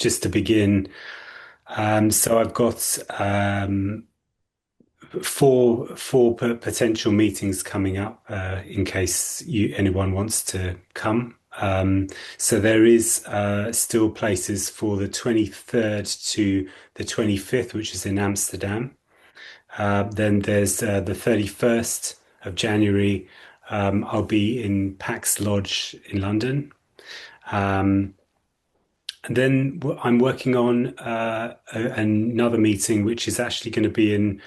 just to begin. So I've got four potential meetings coming up in case anyone wants to come. So there is still places for the 23rd to the 25th, which is in Amsterdam. Then there's the 31st of January. I'll be in Pax Lodge in London. Um, and then I'm working on another meeting, which is actually going to be in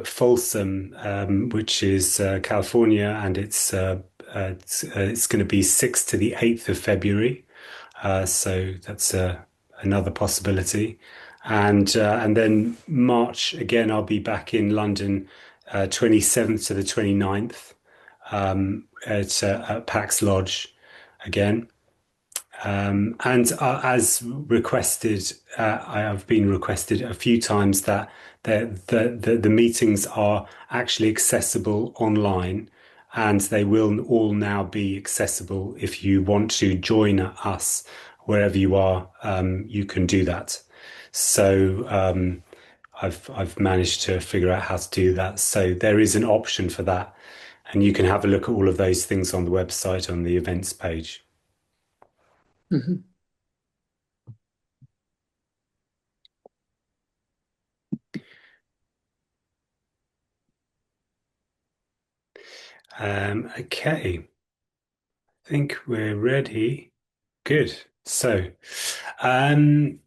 Folsom, which is California, and it's going to be 6th to the 8th of February. So that's another possibility. And then March again, I'll be back in London, 27th to the 29th, at Pax Lodge again. And as requested, I have been requested a few times that the meetings are actually accessible online, and they will all now be accessible. If you want to join us wherever you are, you can do that. So I've managed to figure out how to do that. So there is an option for that, and you can have a look at all of those things on the website on the events page. Mhm. Okay, I think we're ready. Good. So, um,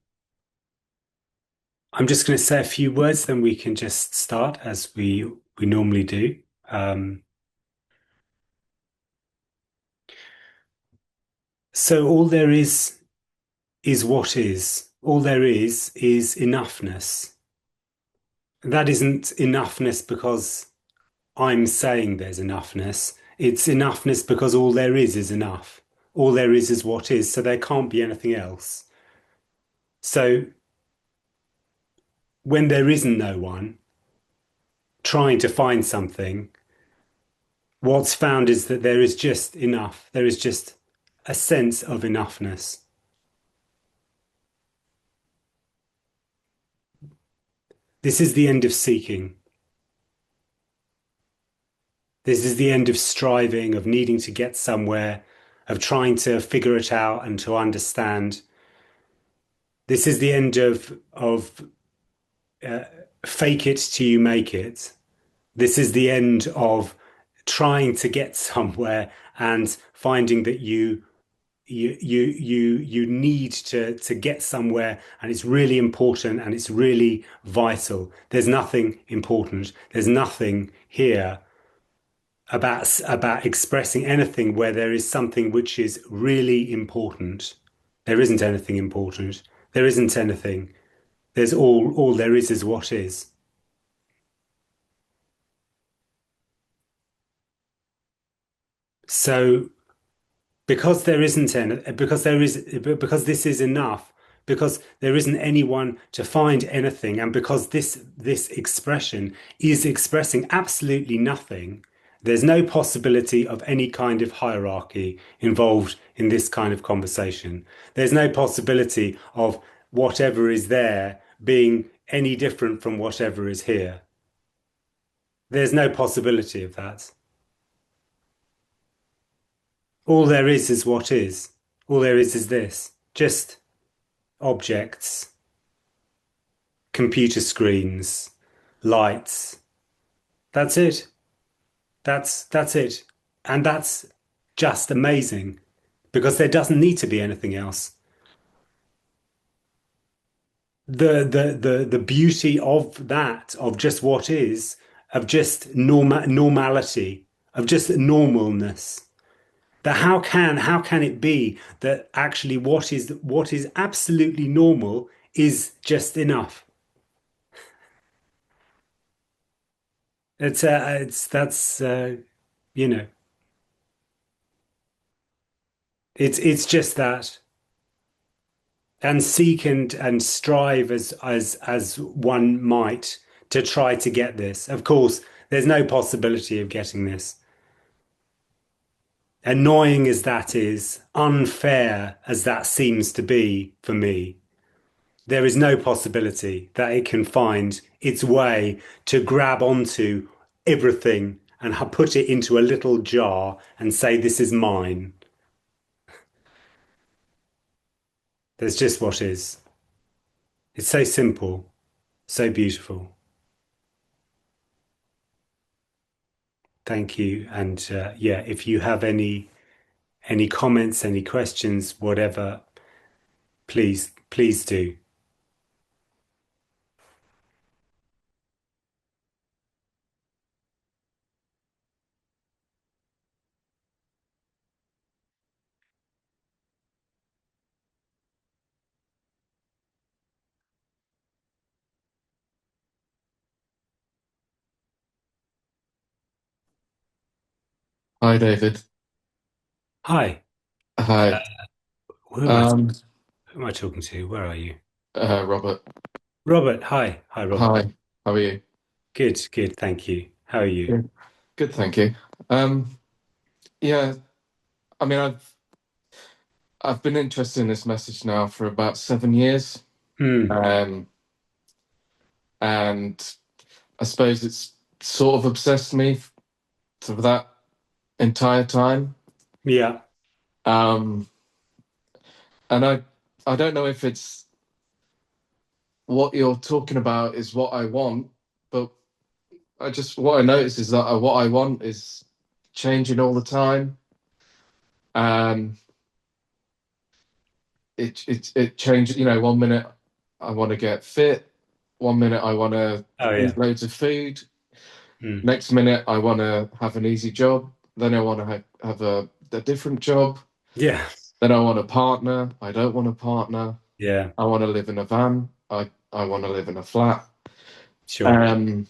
I'm just going to say a few words, then we can just start as we normally do. Um, so all there is what is. All there is enoughness. That isn't enoughness because I'm saying there's enoughness. It's enoughness because all there is enough. All there is what is. So there can't be anything else. So when there isn't no one trying to find something, what's found is that there is just enough. There is just a sense of enoughness. This is the end of seeking. This is the end of striving, of needing to get somewhere, of trying to figure it out and to understand. This is the end of fake it till you make it. This is the end of trying to get somewhere and finding that you need to get somewhere, and it's really important and it's really vital. There's nothing important. There's nothing here about expressing anything where there is something which is really important. There isn't anything important. There isn't anything. There's all there is what is. So because there isn't any, because this is enough, because there isn't anyone to find anything, and because this expression is expressing absolutely nothing, there's no possibility of any kind of hierarchy involved in this kind of conversation. There's no possibility of whatever is there being any different from whatever is here. There's no possibility of that. All there is what is. All there is this. Just objects, computer screens, lights. That's it. That's it. And that's just amazing because there doesn't need to be anything else. The beauty of that, of just what is, of just normality, of just normalness. That how can it be that actually what is absolutely normal is just enough? It's that's you know it's just that, and seek and strive as one might to try to get this. Of course, there's no possibility of getting this. Annoying as that is, unfair as that seems to be for me. There is no possibility that it can find its way to grab onto everything and put it into a little jar and say, this is mine. There's just what is. It's so simple, so beautiful. Thank you. And yeah, if you have any comments, any questions, whatever, please do. Hi, David. Hi. Hi. Who am I, Um, who am I talking to? Where are you? Robert. Robert. Hi. Hi, Robert. Hi. How are you? Good, good. Thank you. How are you? Good. Good, thank you. Um, yeah, I mean, I've been interested in this message now for about 7 years. Hmm. Um, and I suppose it's sort of obsessed me for that entire time. Yeah. Um, and I don't know if it's what you're talking about is what I want, but what I notice is that what I want is changing all the time. Um, it changes. You know, 1 minute I want to get fit, 1 minute I want to Oh, yeah. eat loads of food, Hmm. next minute I want to have an easy job, then I want to have a different job, Yeah. then I want a partner, I don't want a partner, Yeah. I want to live in a van, I want to live in a flat. Sure. Um,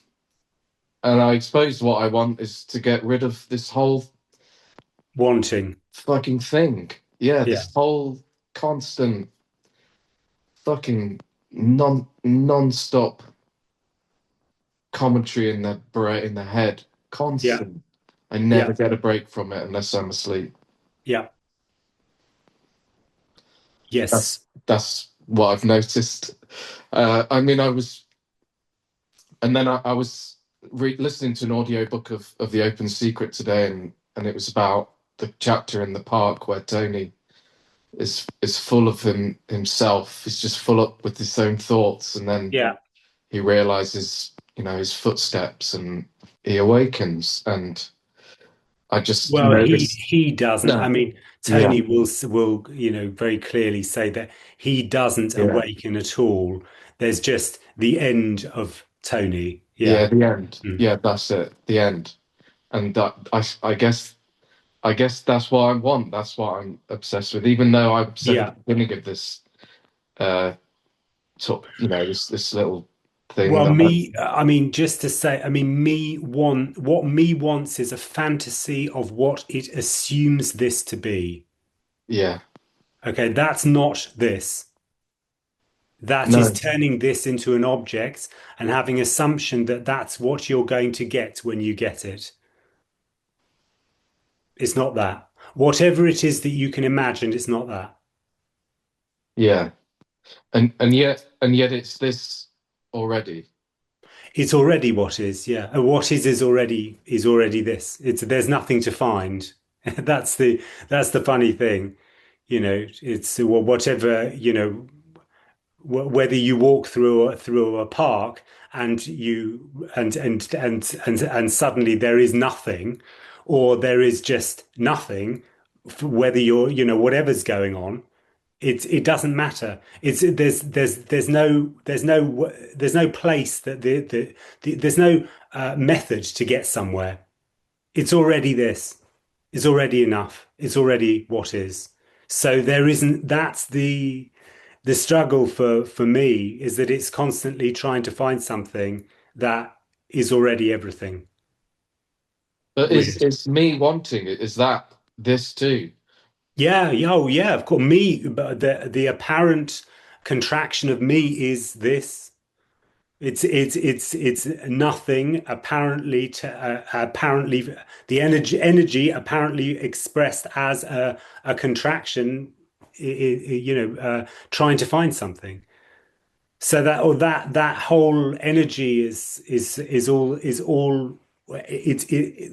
and I suppose what I want is to get rid of this whole Wanting. fucking thing. Yeah, Yeah. this whole constant fucking non-stop commentary in the head, Yeah. constant. I never Yeah. get a break from it unless I'm asleep. Yeah. Yes. That's what I've noticed. I mean, and then I was listening to an audiobook of The Open Secret today, and it was about the chapter in the park where Tony is full of himself. He's just full up with his own thoughts, and then Yeah. he realizes, his footsteps, and he awakens. And I just Well, noticed. he doesn't. I No. mean, Yeah. Tony will very clearly say that he doesn't Yeah. awaken at all. There's just the end of Tony. Yeah. Yeah. The end. Mm. Yeah, that's it. The end. And I guess that's what I want. That's what I'm obsessed with. Even though I said at Yeah. the beginning of this, uh, this little thing Well, that I mean, just to say, I mean, what me wants is a fantasy of what it assumes this to be. yeah. Okay, that's not this. That is No. turning this into an object and having assumption that that's what you're going to get when you get it. It's not that. Whatever it is that you can imagine, it's not that. Yeah. And yet it's this already. It's already what is, yeah. And what is already this. It's there's nothing to find. That's the funny thing. It's whatever, whether you walk through a park and and suddenly there is nothing, or there is just nothing, whether whatever's going on, it doesn't matter. It's there's no place that there's no method to get somewhere. It's already this. It's already enough. It's already what is. So there isn't. That's the struggle for me, is that it's constantly trying to find something that is already everything. But is Weird. is me wanting it? Is that this too? Yeah, yeah, oh yeah, of course. But the apparent contraction of me is this. It's nothing apparently apparently the energy apparently expressed as a contraction, trying to find something. So that or that whole energy is all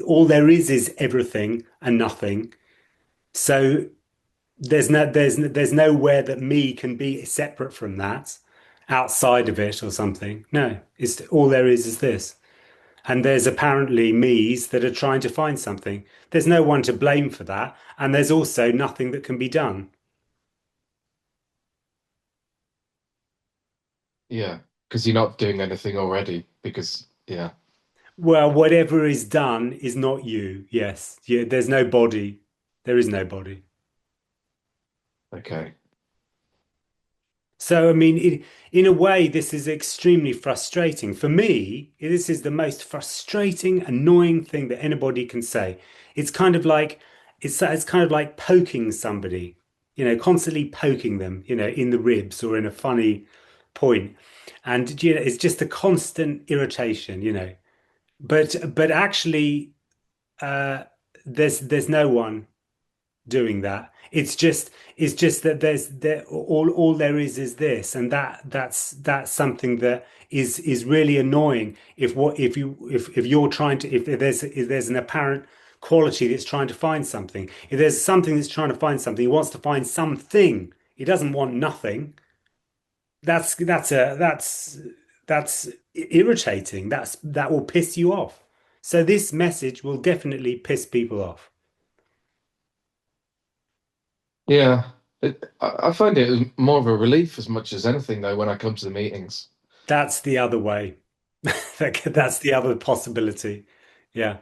all there is everything and nothing. So there's nowhere that me can be separate from that, outside of it or something. No, it's all there is this. And there's apparently me's that are trying to find something. There's no one to blame for that, and there's also nothing that can be done. Yeah, because you're not doing anything already. Because yeah, Well, whatever is done is not you. Yes. Yeah, there's no body. There is no body. okay, So, I mean, in a way, this is extremely frustrating. For me, this is the most frustrating, annoying thing that anybody can say. It's kind of like it's kind of like poking somebody, constantly poking them, in the ribs or in a funny point. And it's just a constant irritation. But actually, uh, there's no one doing that. It's just that all there is this, and that's something that is really annoying. If you're trying to if there's an apparent quality that's trying to find something, if there's something that's trying to find something, he wants to find something. He doesn't want nothing. That's irritating. That will piss you off. So this message will definitely piss people off. yeah. I find it as more of a relief as much as anything though when I come to the meetings. That's the other way. That's the other possibility. Yeah.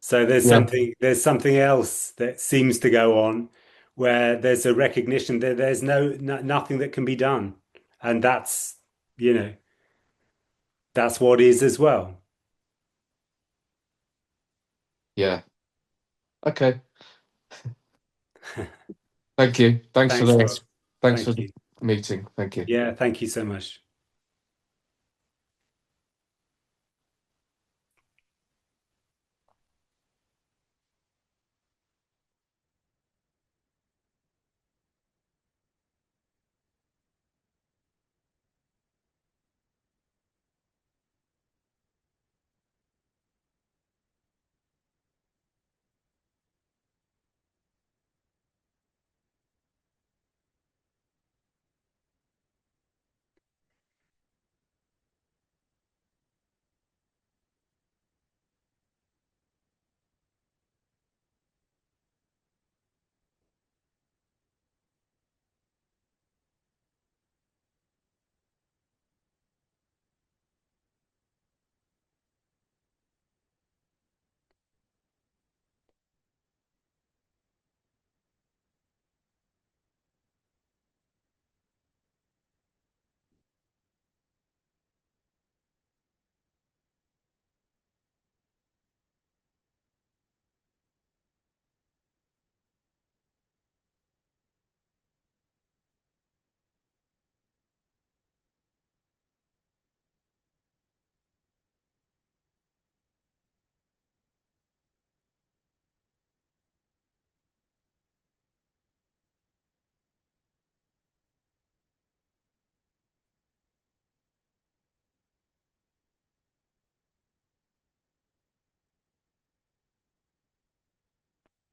So there's Yeah, something else that seems to go on where there's a recognition that there's nothing that can be done. And you know, that's what is as well. yeah. Okay. Thank you. Thanks for Thanks, this. Ross. Thanks for Thank the you. meeting. Thank you. Yeah, thank you so much.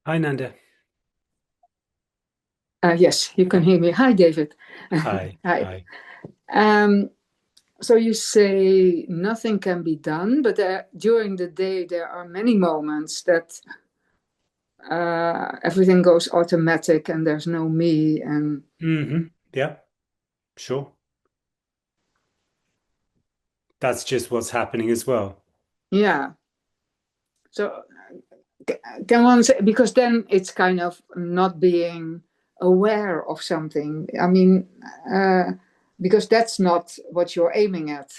Hi, Nanda. Yes, you can hear me. Hi, David. Hi. Hi. Hi. Um, so you say nothing can be done, but during the day there are many moments that everything goes automatic and there's no me. And Yeah, sure. That's just what's happening as well. yeah, so can one say, because then it's kind of not being aware of something. I mean, uh, because that's not what you're aiming at.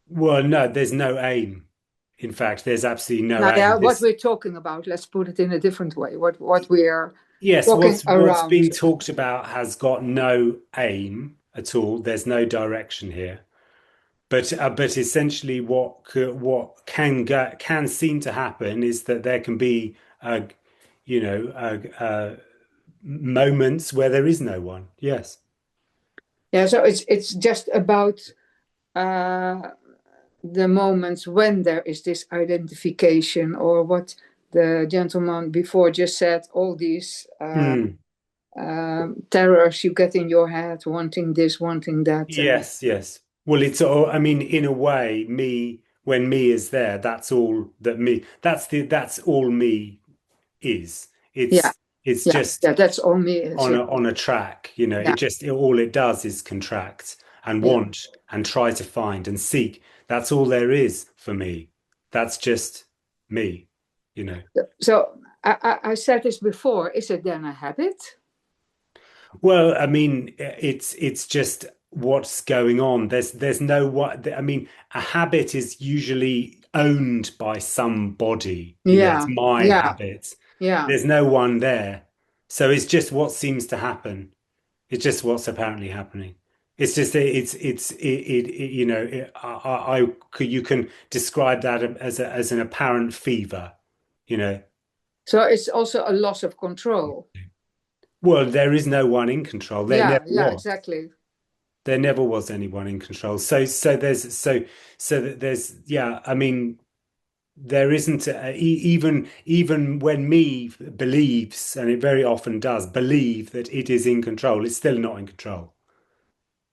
Well, no, there's no aim. In fact, there's absolutely no Now, yeah, aim. what This we're talking about, let's put it in a different way. What we're Yes, talking what's around. being talked about has got no aim at all. There's no direction here. But essentially, what can seem to happen is that there can be moments where there is no one. Yes. Yeah, so it's just about uh, the moments when there is this identification, or what the gentleman before just said, all these Mm. terrors you get in your head, wanting this, wanting that, and Yes, yes. Well, it's all, I mean, in a way, when me is there, that's all that that's all me is. yeah, It's yeah, just yeah. That's all me is. Yeah, on a track, yeah, all it does is contract and yeah. want and try to find and seek. That's all there is for me. That's just me, you know. So I said this before. Is it then a habit? Well, I mean, it's just what's going on. There's no what I mean, a habit is usually owned by somebody. It's Yeah, my yeah, habit. yeah. There's no one there. So it's just what seems to happen. It's just what's apparently happening. It's just you can describe that as an apparent fever, you know. So it's also a loss of control. Well, there is no one in control. There Yeah, never yeah, was. exactly. There never was anyone in control. So that there's yeah. I mean, there isn't even when me believes, and it very often does believe that it is in control. It's still not in control.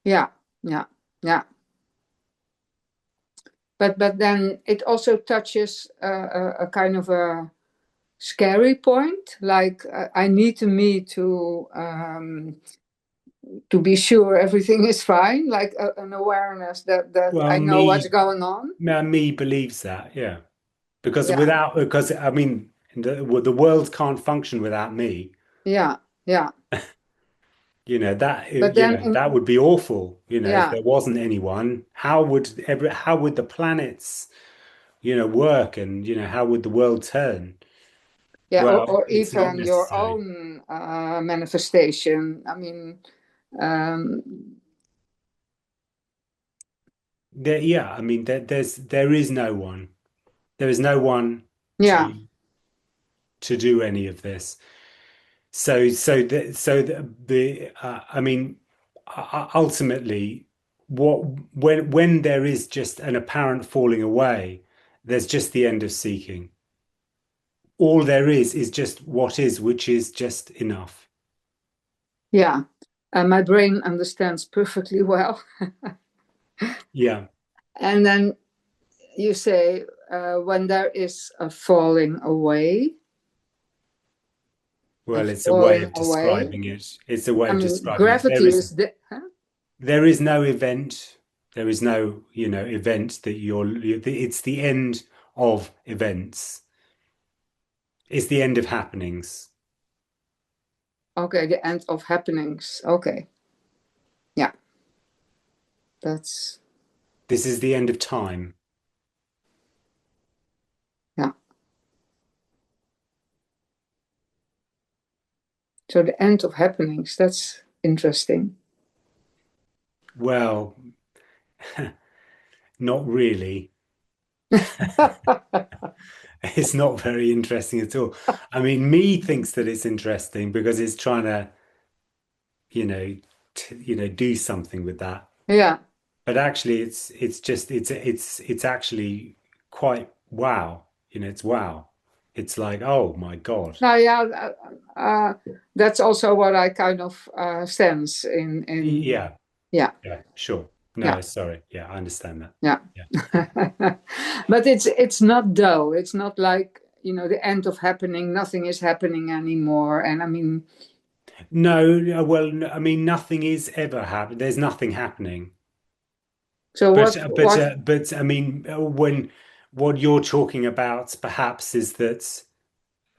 Yeah, yeah, yeah. But then it also touches a kind of a scary point. Like I need to me to be sure everything is fine. Like an awareness that Well, I know what's going on. me believes that, yeah. Yeah, Because I mean, the world can't function without me. yeah, yeah. But then That would be awful. If yeah, there wasn't anyone, how would the planets, work, and how would the world turn? yeah, Well, or it's not even your necessary. own manifestation. I mean, um, Yeah, I mean, there is no one. There is no one yeah, to do any of this. I mean, ultimately, what when there is just an apparent falling away, there's just the end of seeking. All there is just what is, which is just enough. yeah. My brain understands perfectly well. Yeah. And then you say when there is a falling away, a Well, it's a way falling of away. describing it. It's a way I of mean, describing it. gravity is the. Huh? There is no event. There is no, event that it's the end of events. It's the end of happenings. Okay, the end of happenings. Okay, yeah, that's This is the end of time. yeah. So the end of happenings. That's interesting. Well, not really. It's not very interesting at all. I mean, me thinks that it's interesting because it's trying to, you know, do something with that. Yeah. But actually, it's actually quite wow. It's wow. It's like, oh my God. Now, yeah, that's also what I kind of sense in Yeah, yeah, yeah, sure. yeah, No, sorry. Yeah, I understand that. yeah. Yeah. But it's not dull. It's not like the end of happening. Nothing is happening anymore. And I mean, No, well, no, I mean, nothing is ever happening. There's nothing happening. so what? But I mean, when what you're talking about perhaps is that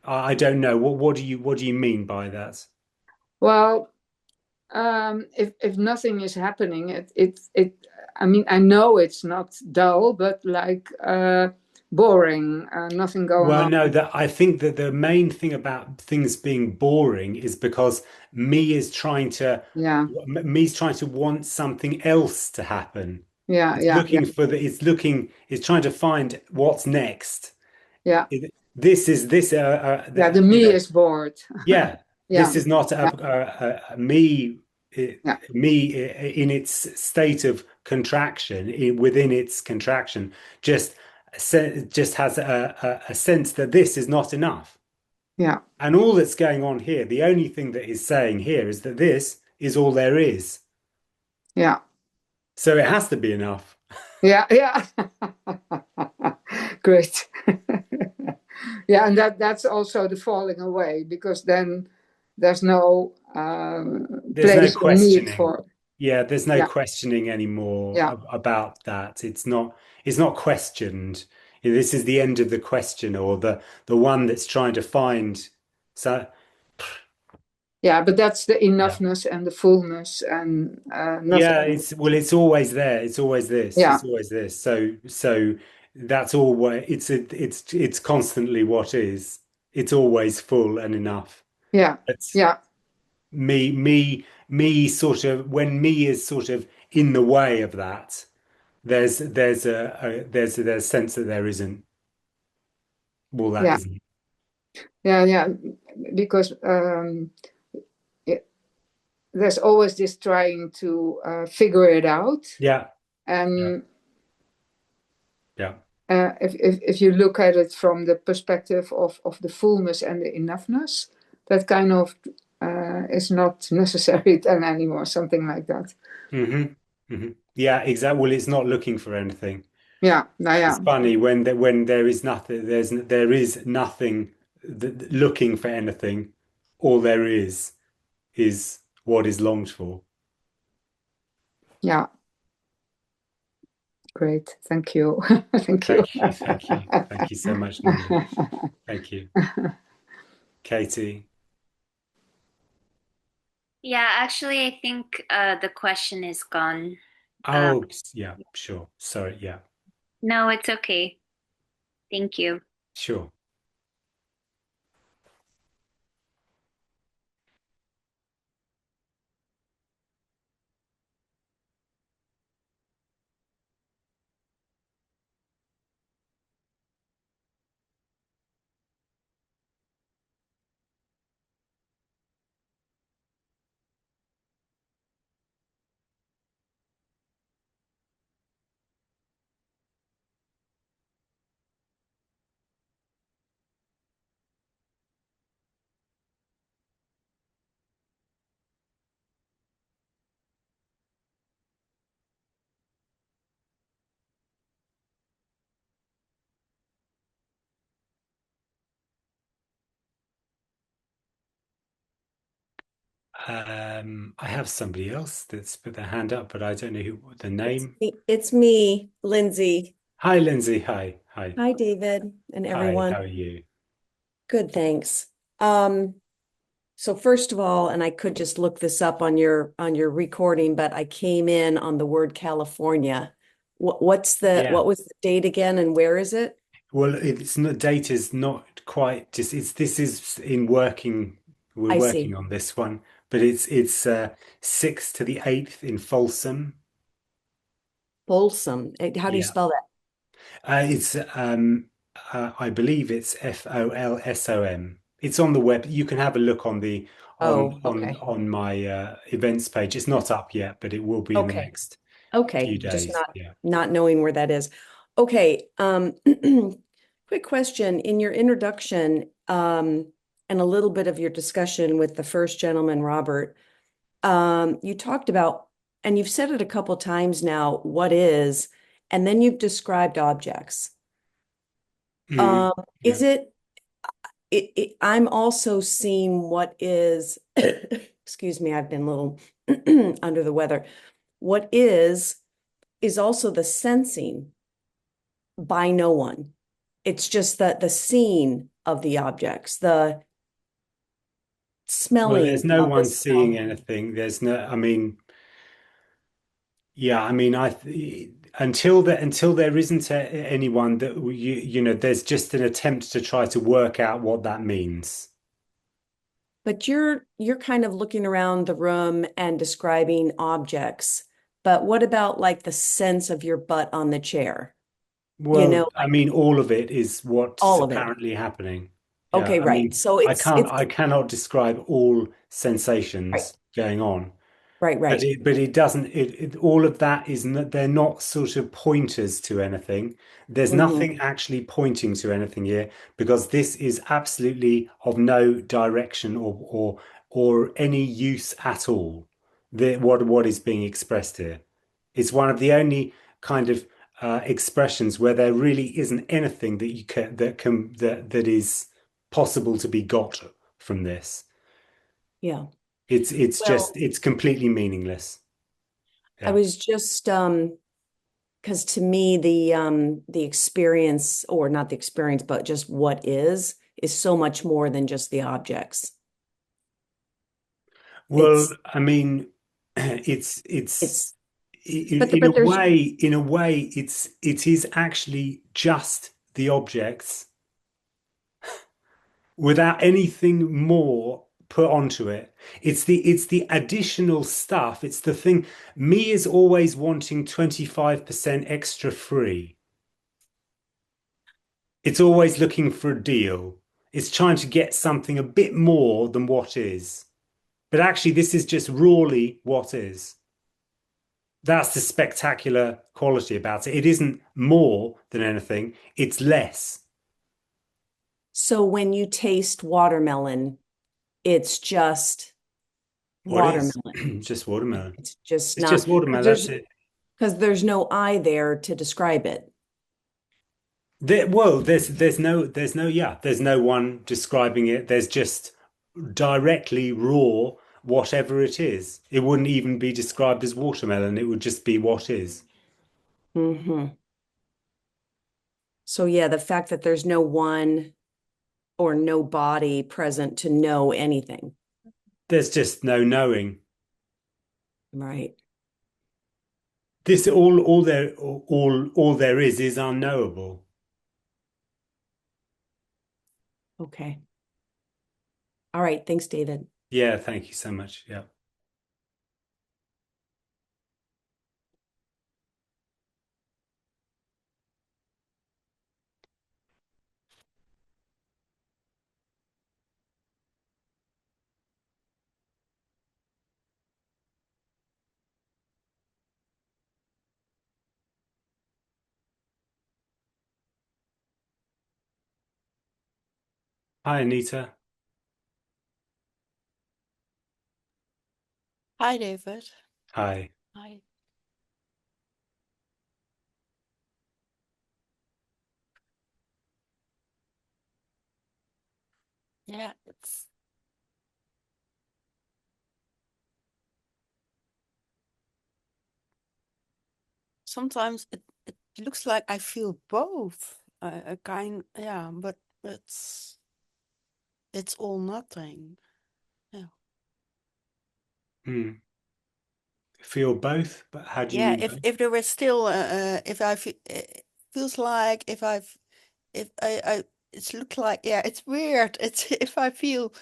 I don't know. What do you mean by that? Well, if nothing is happening, it. I mean, I know it's not dull, but like boring. Nothing going Well, on. no, that I think that the main thing about things being boring is because me is trying to Yeah, me's trying to want something else to happen. yeah, It's yeah, yeah, looking for it's trying to find what's next. yeah, This is yeah. The me is bored. yeah, Yeah, this is not yeah, me. yeah, me in its state of contraction, within its contraction, just just has a sense that this is not enough. yeah, And all that's going on here, the only thing that is saying here is that this is all there is. yeah, So it has to be enough. yeah, yeah. Great. Yeah, and that's also the falling away, because then there's no There's no place or need questioning. for. Yeah, there's no Yeah, questioning anymore yeah, about that. It's not questioned. This is the end of the question, or the one that's trying to find. So yeah. But that's the yeah. enoughness and the fullness and Yeah, nothing. it's always there. It's always this. Yeah, It's always this. So that's all what it's constantly what is. It's always full and enough. yeah, But yeah, me sort of when me is sort of in the way of that, there's a sense that there isn't. Well, that yeah, isn't. yeah, yeah. Because it, there's always this trying to figure it out. Yeah, yeah, And yeah. if you look at it from the perspective of the fullness and the enoughness, that kind of is not necessary then anymore, something like that. Yeah, exactly. Well, it's not looking for anything. Yeah, nou It's ja, funny when there is nothing, there is nothing looking for anything. All there is what is longed for. yeah, great. Thank you. Thank you. Thank you, thank you, thank you so much, Linda. Thank you, Katie. Yeah, actually, I think the question is gone. Um, Oh, yeah, sure. Sorry, yeah, no, it's okay. Thank you. sure. I have somebody else that's put their hand up, but I don't know who the name. It's me, Lindsay. Hi, Lindsay. Hi, hi, Hi, David and hi. everyone. How are you? Good, thanks. Um, so first of all, and I could just look this up on your recording, but I came in on the word California. Yeah. What was the date again and where is it? Well, it's not data's not quite just it's this is in working. We're I working see. on this one, but it's 6th to the 8th in Folsom. Folsom. How do you Yeah. spell that? It's I believe it's Folsom. It's on the web. You can have a look on the Oh, okay. on my events page. It's not up yet, but it will be in the Okay. next few Okay. Just days. not Yeah. not knowing where that is. Okay. Quick question. In your introduction, and a little bit of your discussion with the first gentleman, Robert, you talked about, and you've said it a couple times now, what is, and then you've described objects. Mhm. Is Yeah. I'm also seeing what is, excuse me, I've been a little under the weather. What is also the sensing by no one. It's just the seeing of the objects, the Well, smelling there's no of the one seeing smell. anything. There's no, I mean, yeah, I mean, until there isn't anyone that you know, there's just an attempt to try to work out what that means. But you're kind of looking around the room and describing objects. But what about like the sense of your butt on the chair? You know, Well, I mean, all of it is what's all of it. apparently happening. Yeah, Okay, I right. mean, So it's I cannot describe all right. sensations going on. Right, right. But it doesn't, all of that is not, they're not sort of pointers to anything. There's Hmm. nothing actually pointing to anything here because this is absolutely of no direction or any use at all. What is being expressed here. It's one of the only kind of expressions where there really isn't anything that you can that is possible to be got from this. Yeah. It's just Well, it's completely meaningless. I Yeah. was just because to me the experience, or not the experience, but just what is so much more than just the objects. Well, It's I mean, it's it's but there's in a way, it is actually just the objects without anything more put onto it. It's the additional stuff. It's the thing. Me is always wanting 25% extra free. It's always looking for a deal. It's trying to get something a bit more than what is. But actually, this is just rawly what is. That's the spectacular quality about it. It isn't more than anything, it's less. so when you taste watermelon, it's just What is? watermelon. Just watermelon. It's just It's not just watermelon, that's it. because there's no I there to describe it. Well, there's no one describing it. There's just directly raw whatever it is. It wouldn't even be described as watermelon. It would just be what is. Hmm. So yeah, the fact that there's no one or no body present to know anything. There's just no knowing. Right. This all there is unknowable. Okay. All right. Thanks, David. Yeah, thank you so much. Yeah. Hi, Anita. Hi, David. Hi. Hi. Yeah, it's sometimes it looks like I feel both. I kind, yeah, but it's all nothing. Yeah. Hmm. Feel both, but how do you Yeah, mean both? if there was still if I feel feels like if I it's look like, yeah, it's weird. It's if I feel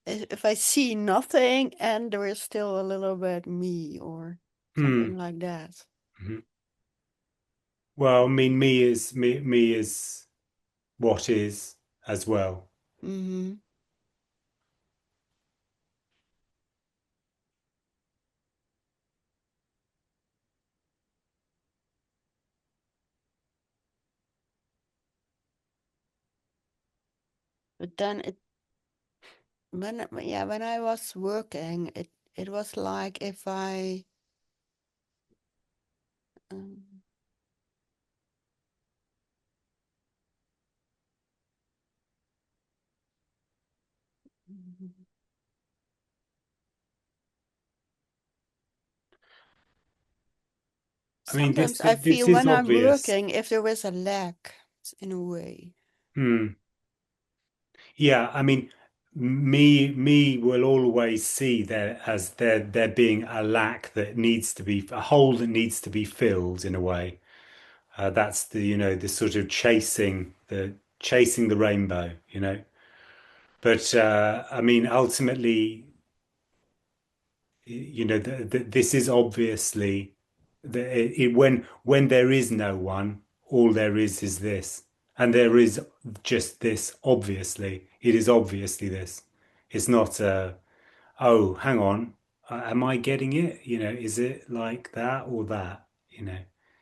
if I see nothing and there is still a little bit me or Hmm. something like that. Mhm. Well, I mean, me is what is as well. Mm-hmm. But then it when I was working, it was like if I um, I mean, sometimes I this feel is when I'm obvious. working if there is a lack in a way. Hmm. Yeah, I mean, me will always see there being a lack that needs to be a hole that needs to be filled in a way. That's the the sort of chasing the rainbow, But I mean, ultimately, this is obviously when there is no one, all there is this, and there is just this. Obviously, it is obviously this. It's not oh, hang on. am I getting it? Is it like that or that?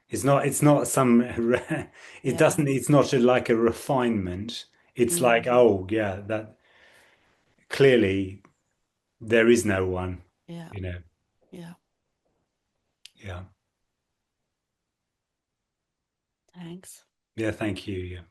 It's not some, it Yeah. doesn't, it's not like a refinement. It's like, Mm. oh, yeah, that clearly there is no one, Yeah. you know. Yeah. Yeah. Thanks. Yeah, thank you. Yeah.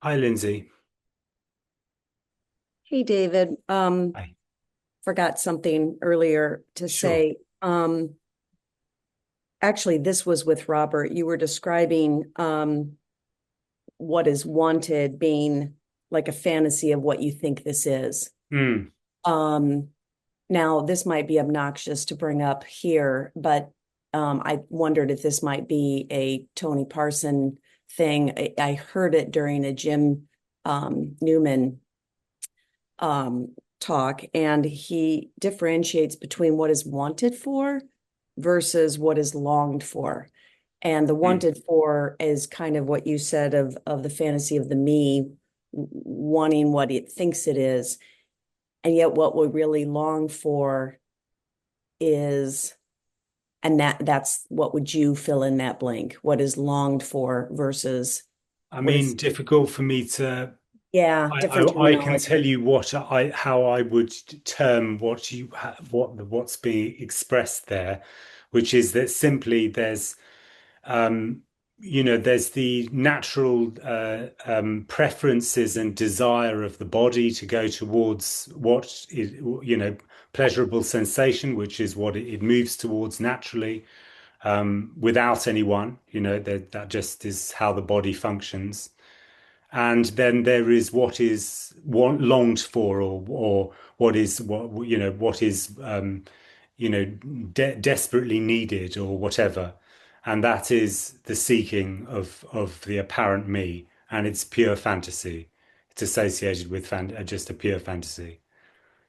Hi, Lindsay. Hey, David. Hi. Forgot something earlier to Sure. say. Actually, this was with Robert. You were describing what is wanted being like a fantasy of what you think this is. Mm. Um, Now, this might be obnoxious to bring up here, but I wondered if this might be a Tony Parson thing. I heard it during a Jim Newman talk, and he differentiates between what is wanted for versus what is longed for. And the Mm. wanted for is kind of what you said of the fantasy of the me wanting what it thinks it is. And yet what we really long for is, and that's what would you fill in that blank? What is longed for versus I what mean, is, difficult for me to. yeah, I, different I can terminology. tell you how I would term what's being expressed there, which is that simply um, there's the natural preferences and desire of the body to go towards what is, pleasurable sensation, which is what it moves towards naturally, without anyone. That just is how the body functions. And then there is what is longed for, or what is desperately needed, or whatever. And that is the seeking of the apparent me, and it's pure fantasy. It's associated with just a pure fantasy.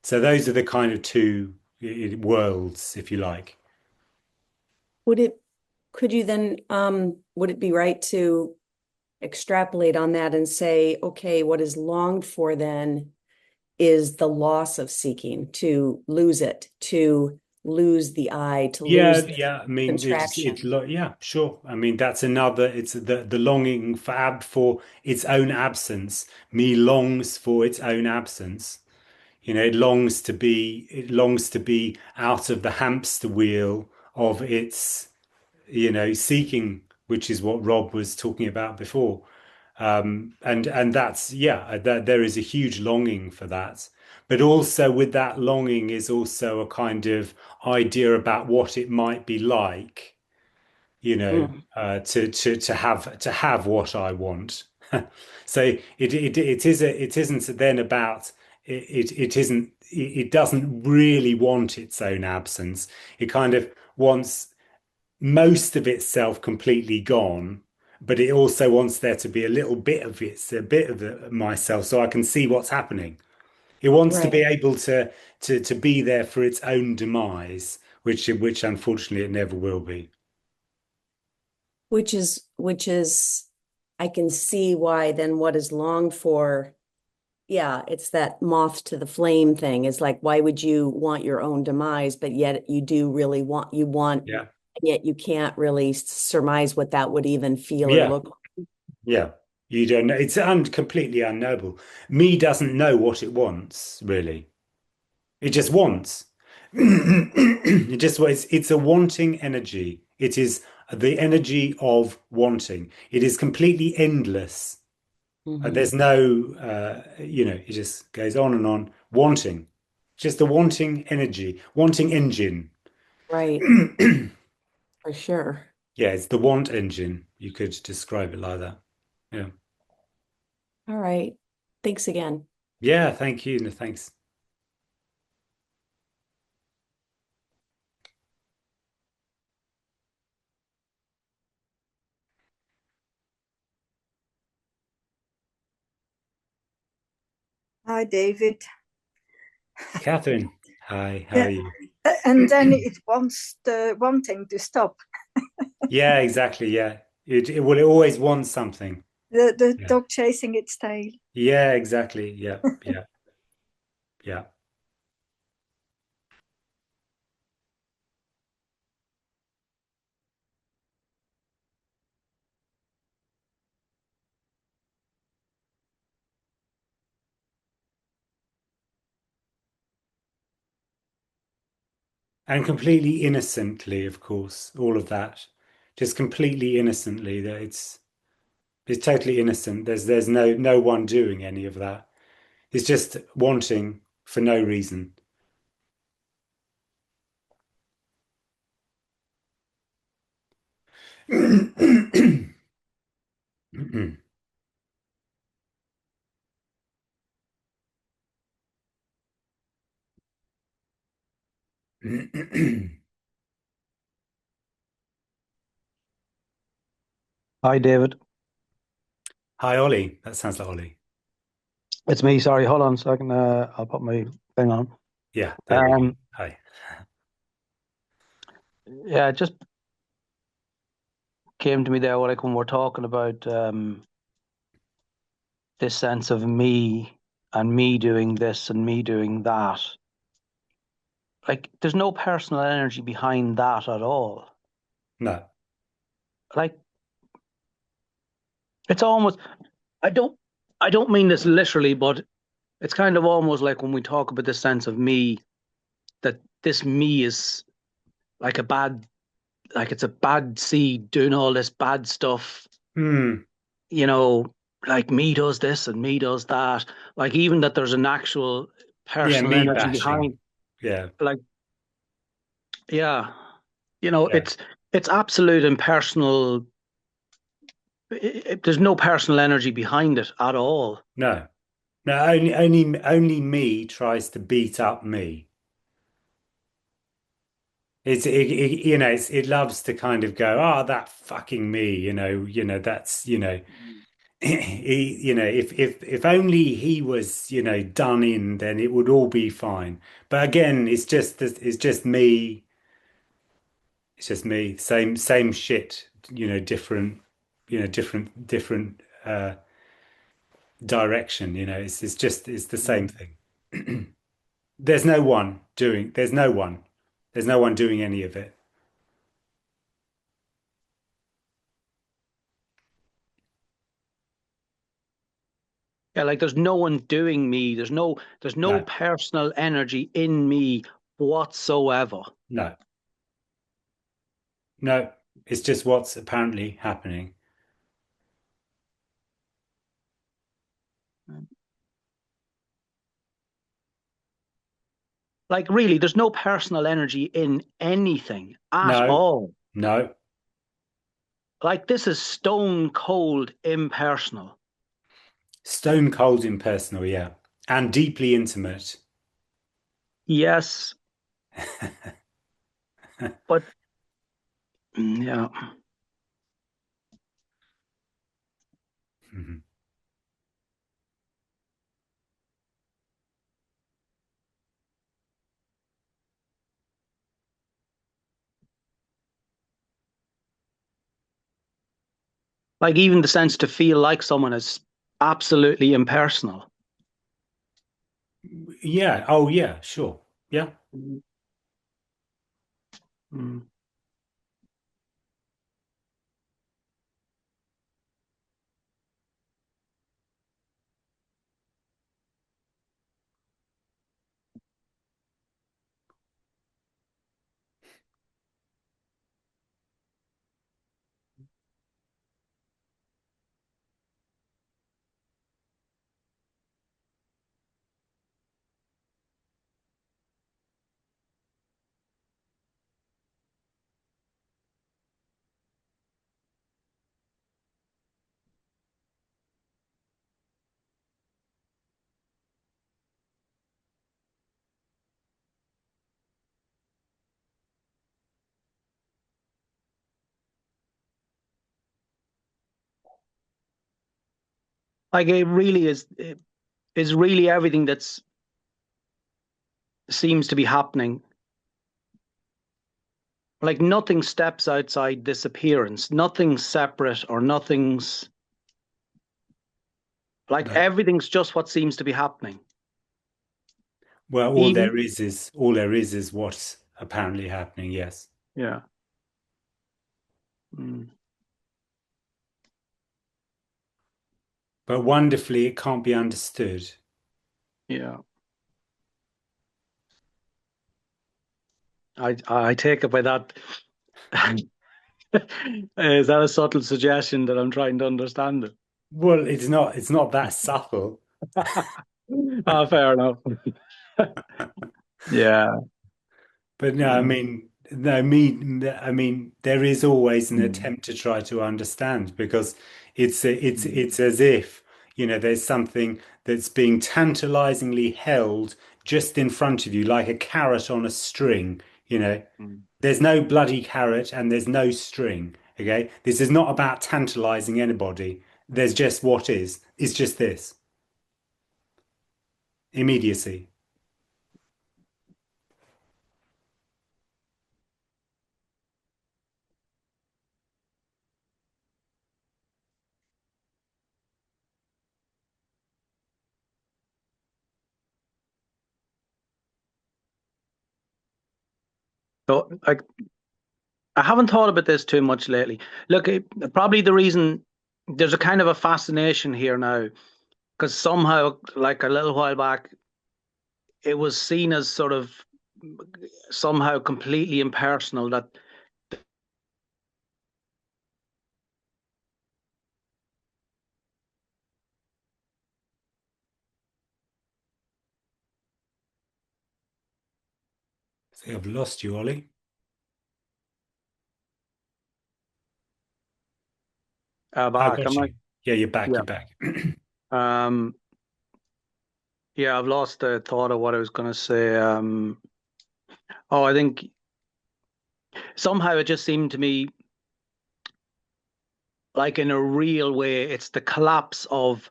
So those are the kind of two worlds, if you like. Would it, could you then, would it be right to extrapolate on that and say, okay, what is longed for then is the loss of seeking, to lose it, to lose the I, to Yeah, lose the yeah. I mean, it's contraction. yeah, sure. I mean, that's another. It's the longing for its own absence. Me longs for its own absence. It longs to be out of the hamster wheel of its, seeking, which is what Rob was talking about before. And that's, yeah, that there is a huge longing for that. But also with that longing is also a kind of idea about what it might be like, Mm. to have what I want. So it isn't then about it isn't it doesn't really want its own absence. It kind of wants most of itself completely gone, but it also wants there to be a little bit of a bit of myself, so I can see what's happening. It wants to be Right. able to be there for its own demise, which unfortunately it never will be. Which is, I can see why then what is longed for. Yeah, it's that moth to the flame thing. It's like, why would you want your own demise, but yet you do really want, Yeah. yet you can't really surmise what that would even feel or Yeah. look like. Yeah. You don't know. It's completely unknowable. Me doesn't know what it wants, really. It just wants. It just it's a wanting energy. It is the energy of wanting. It is completely endless. Mhm. There's no, it just goes on and on. Wanting, just the wanting energy, wanting engine. Right, for sure. Yeah, it's the want engine. You could describe it like that. Yeah. All right. Thanks again. Yeah, thank you. No, thanks. Hi, David. Catherine, hi, how are Yeah, you? and then it wants the wanting to stop. Yeah, exactly. Yeah. It always wants something. The Yeah. dog chasing its tail. Yeah, exactly. Yeah. Yeah. Yeah. And completely innocently, of course, all of that. Just completely innocently that it's totally innocent. There's no one doing any of that. It's just wanting for no reason. Hi, David. Hi, Ollie. That sounds like Ollie. It's me. Sorry, hold on a second. I'll put my thing on. Yeah, there we go. Um, Hi. yeah, it just came to me there when we're talking about this sense of me and me doing this and me doing that. Like, there's no personal energy behind that at all. No. Like, it's almost. I don't. I don't mean this literally, but it's kind of almost like when we talk about this sense of me, that this me is like a bad, like it's a bad seed doing all this bad stuff, Hmm. you know, like me does this and me does that. Like even that there's an actual Yeah, personal me energy bashing. behind. Yeah. Like, yeah, Yeah. it's absolute impersonal. There's no personal energy behind it at all. No. No, only me tries to beat up me. It loves to kind of go, oh, that fucking me, that's, if only he was, done in, then it would all be fine. But again, it's just me. It's just me. Same shit, different, different direction, it's the same thing. There's no one doing, there's no one doing any of it. Yeah, like there's no one doing me. There's no No, personal energy in me whatsoever. no, no. It's just what's apparently happening. Like really, there's no personal energy in anything at No, all. no. Like this is stone cold impersonal. Stone cold impersonal, yeah. And deeply intimate. Yes, but Yeah. Mhm. Like even the sense to feel like someone is absolutely impersonal. Yeah. Oh, yeah. Sure. Yeah. Mm. Like it really is really everything that's seems to be happening. Like nothing steps outside this appearance. Nothing's separate or nothing's like No. everything's just what seems to be happening. Well, Even all there is what's apparently happening. Yes. yeah. Mm, But wonderfully, it can't be understood. yeah. I take it by that. Is that a subtle suggestion that I'm trying to understand it? Well, it's not that subtle. Ah, fair enough. Yeah. But no, I Mm, mean, I mean, there is always an mm, attempt to try to understand because mm, it's as if, there's something that's being tantalizingly held just in front of you, like a carrot on a string, you know. mm. There's no bloody carrot and there's no string, okay? This is not about tantalizing anybody. There's just what is. It's just this. Immediacy. So I haven't thought about this too much lately. Look, probably the reason there's a kind of a fascination here now because somehow, like a little while back, it was seen as sort of somehow completely impersonal. That I think I've lost you, Ollie. I back, got I'm like, you. Yeah, you're back. yeah, You're back. um, yeah, I've lost the thought of what I was going to say. Oh, I think somehow it just seemed to me like in a real way, it's the collapse of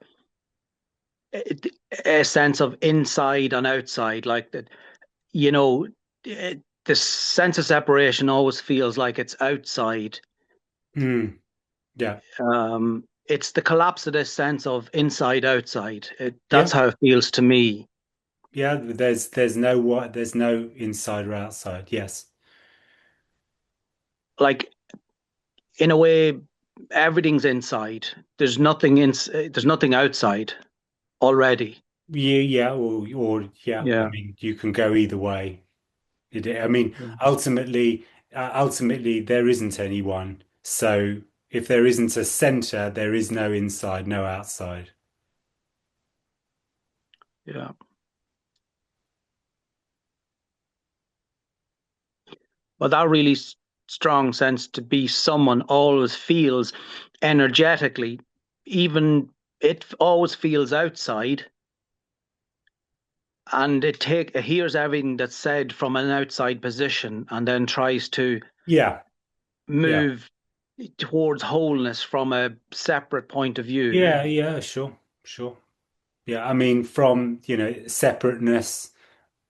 a sense of inside and outside, like that. You know, the sense of separation always feels like it's outside. Mm, yeah. It's the collapse of this sense of inside outside. That's Yeah. how it feels to me. Yeah. There's no inside or outside. Yes. Like in a way, everything's inside. There's nothing outside already. Yeah, or yeah, I Yeah. mean, you can go either way. I mean, ultimately, there isn't anyone. So if there isn't a center, there is no inside, no outside. Yeah. But that really strong sense to be someone always feels energetically, even it always feels outside, and it hears everything that's said from an outside position, and then tries to Yeah, Yeah. move towards wholeness from a separate point of view. Yeah, yeah, sure, sure. Yeah, I mean, from, separateness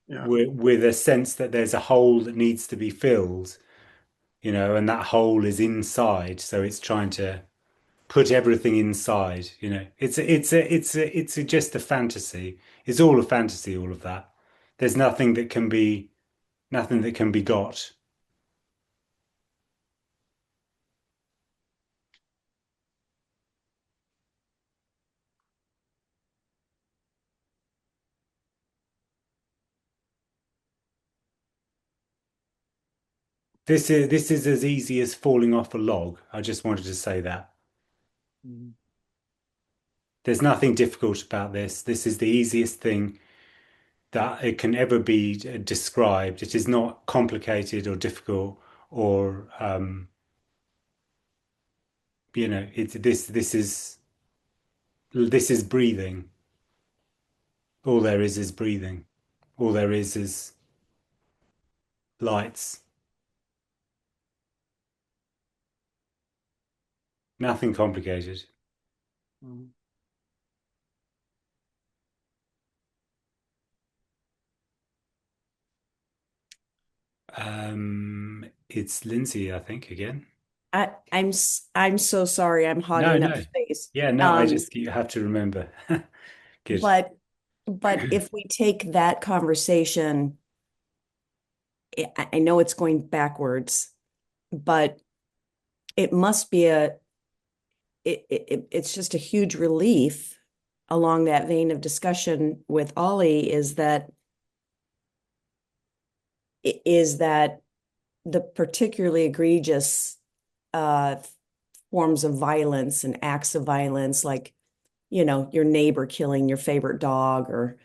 Yeah. with a sense that there's a hole that needs to be filled, and that hole is inside, so it's trying to put everything inside, it's just a fantasy. It's all a fantasy, all of that. There's nothing that can be got. This is as easy as falling off a log. I just wanted to say that. Mm. There's nothing difficult about this. This is the easiest thing that it can ever be described. It is not complicated or difficult or it's this is breathing. All there is breathing. All there is lights. Nothing complicated. Mm. It's Lindsay, I think, again. I'm so sorry. I'm No, hogging up no. space. Yeah, no, you have to remember. Good. But if we take that conversation, I know it's going backwards, but it must be it's just a huge relief along that vein of discussion with Ollie is that the particularly egregious uh, forms of violence and acts of violence, like, your neighbor killing your favorite dog, or,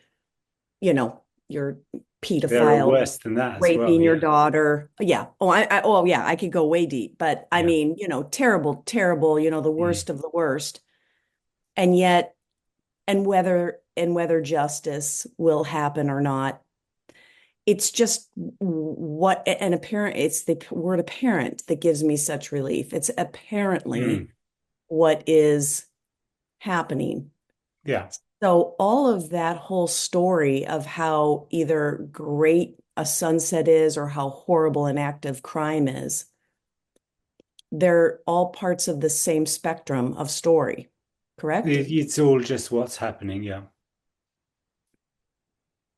your There are pedophile worse than that as well. raping your Yeah. daughter. Yeah. Oh, yeah, I could go way deep, but I Yeah. mean, terrible, terrible, the Mm. worst of the worst. And yet, and whether justice will happen or not, it's just what an apparent it's the word apparent that gives me such relief. It's apparently Mm. what is happening. Yeah. So all of that whole story of how either great a sunset is or how horrible an act of crime is, they're all parts of the same spectrum of story, correct? It's all just what's happening. Yeah.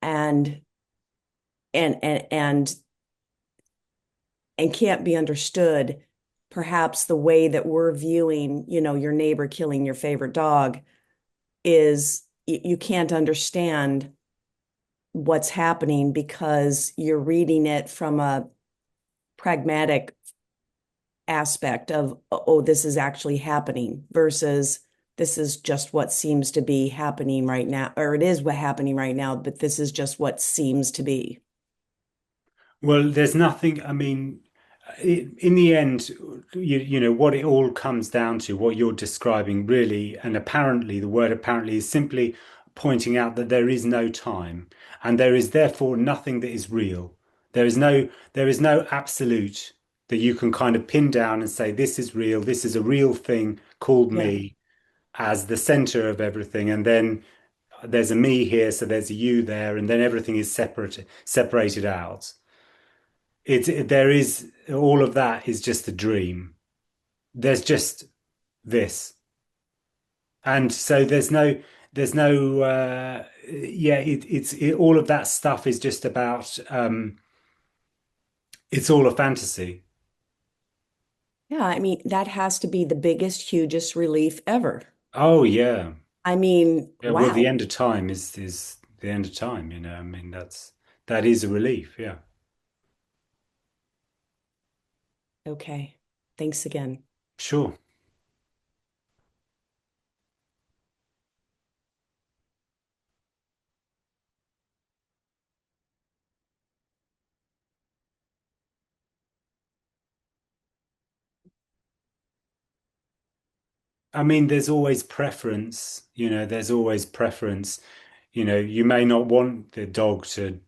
And and and and and can't be understood, perhaps the way that we're viewing, your neighbor killing your favorite dog is you can't understand what's happening because you're reading it from a pragmatic aspect of, oh, this is actually happening versus this is just what seems to be happening right now, or it is what happening right now, but this is just what seems to be. Well, there's nothing, I mean, in the end, what it all comes down to, what you're describing really, and apparently, the word apparently is simply pointing out that there is no time, and there is therefore nothing that is real. There is no absolute that you can kind of pin down and say, this is real, this is a real thing called Yeah. me as the center of everything, and then there's a me here, so there's a you there, and then everything is separated out. There is all of that is just a dream. There's just this. And so there's no yeah, all of that stuff is just about it's all a fantasy. Yeah, I mean, that has to be the biggest, hugest relief ever. Oh yeah. I mean, Yeah, well the wow. end of time is the end of time, I mean that is a relief, yeah. Okay. Thanks again. Sure. I mean, there's always preference, there's always preference. You may not want the dog to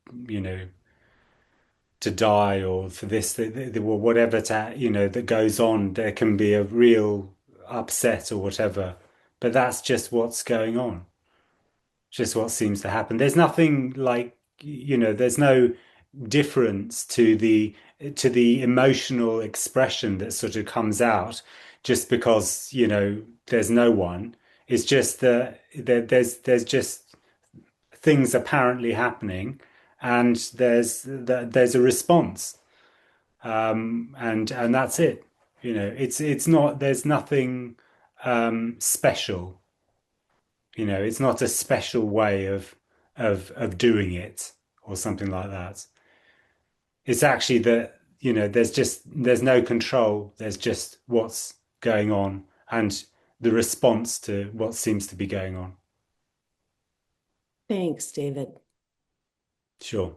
to die or for this, or whatever that goes on. There can be a real upset or whatever, but that's just what's going on. Just what seems to happen. There's nothing like, there's no difference to the emotional expression that sort of comes out just because, there's no one. It's just that there's just things apparently happening, and there's a response, and that's it. It's not there's nothing special. It's not a special way of doing it or something like that. It's actually that, there's no control. There's just what's going on and the response to what seems to be going on. Thanks, David. Sure.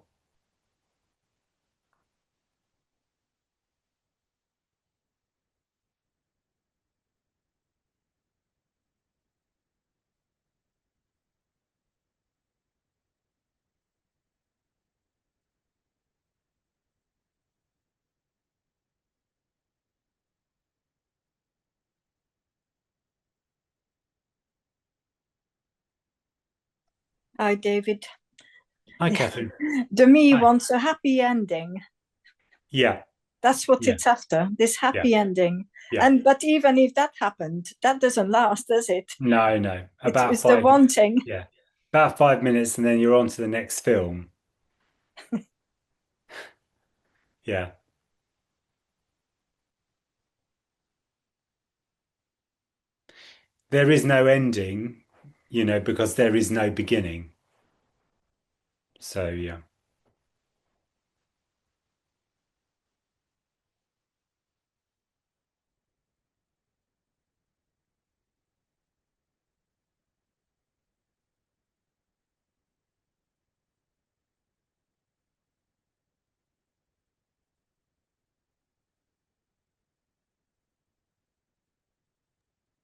Hi, David. Hi, Catherine. The me Hi. wants a happy ending. Yeah, That's what yeah, it's after, this yeah, happy ending. yeah. But even if that happened, that doesn't last, does it? No. It's the wanting. Yeah, about 5 minutes, and then you're on to the next film. Yeah. There is no ending, because there is no beginning. So, yeah.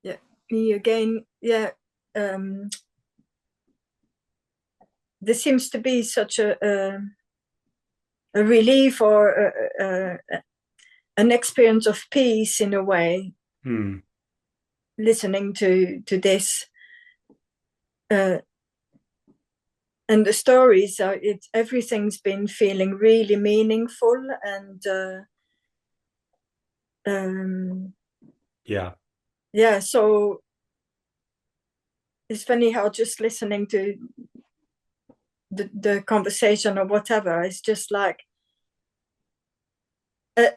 Yeah, me again. Yeah, there seems to be such a relief or an experience of peace in a way, listening to this. And the stories are, everything's been feeling really meaningful, and Yeah. yeah, so it's funny how just listening to the conversation or whatever, it's just like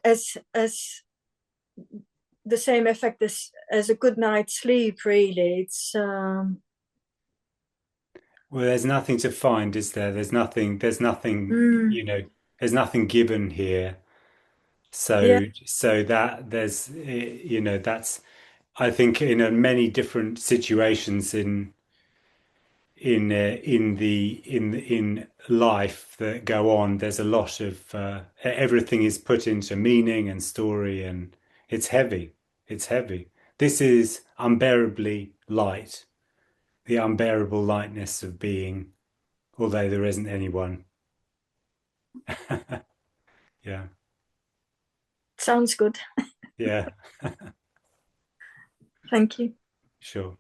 as the same effect as a good night's sleep, really. It's Well, there's nothing to find, is there? There's nothing given here. yeah, So that there's, that's, I think, in many different situations in life that go on, there's a lot of everything is put into meaning and story, and it's heavy. It's heavy. This is unbearably light, the unbearable lightness of being, although there isn't anyone. Yeah, sounds good. yeah, Thank you. sure.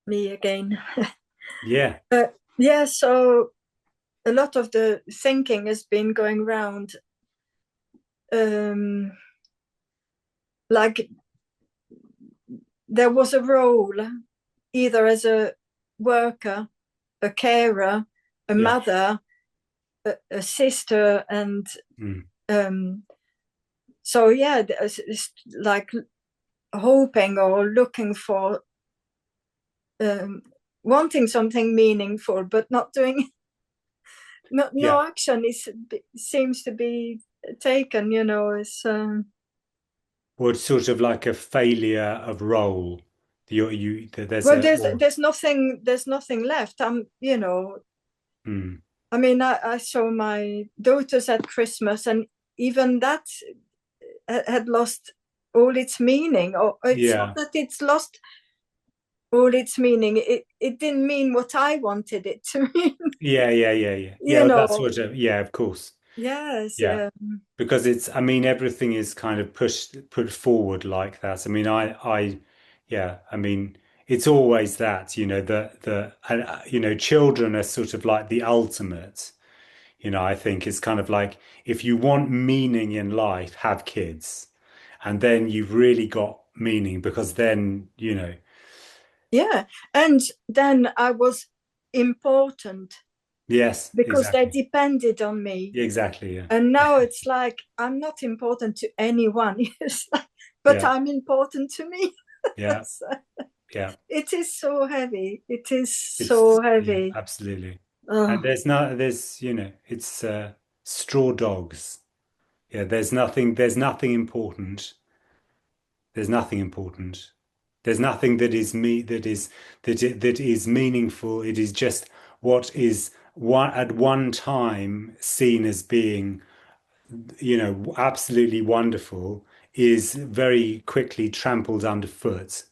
Me again. Yeah, Yeah, so a lot of the thinking has been going around like there was a role either as a worker, a carer, a mother, a sister, and so yeah, it's like hoping or looking for wanting something meaningful, but not doing no action seems to be taken, you know. It's or it's sort of like a failure of role. There's well, a there's nothing left. You know, I mean, I saw my daughters at Christmas, and even that had lost all its meaning. Or it's not that it's lost all its meaning. It didn't mean what I wanted it to mean. Yeah. You know, That's what. Of course. yes. Yeah. Because it's. I mean, everything is kind of put forward like that. I mean, yeah. I mean, it's always that. You know, you know, children are sort of like the ultimate. You know, I think it's kind of like if you want meaning in life, have kids, and then you've really got meaning because then, you know. Yeah, and then I was important. Yes, because exactly. they depended on me. Exactly, yeah. And now it's like I'm not important to anyone, but I'm important to me. Yeah, So yeah. it is so heavy. It is so heavy. Yeah, absolutely. And Oh. there's, you know, it's straw dogs. Yeah, there's nothing important. There's nothing important. There's nothing that is that is meaningful. It is just what is at one time seen as being, you know, absolutely wonderful is very quickly trampled underfoot.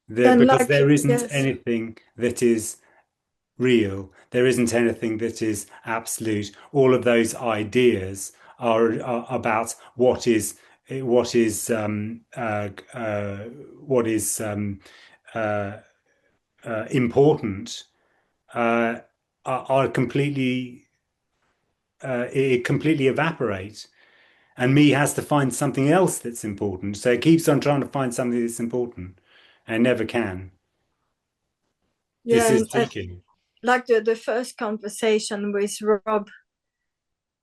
Because Like, there isn't yes. anything that is real. There isn't anything that is absolute. All of those ideas are about what is what is important are completely it completely evaporate. And me has to find something else that's important. So it keeps on trying to find something that's important and never can. This Yeah, is taking. like the first conversation with Rob,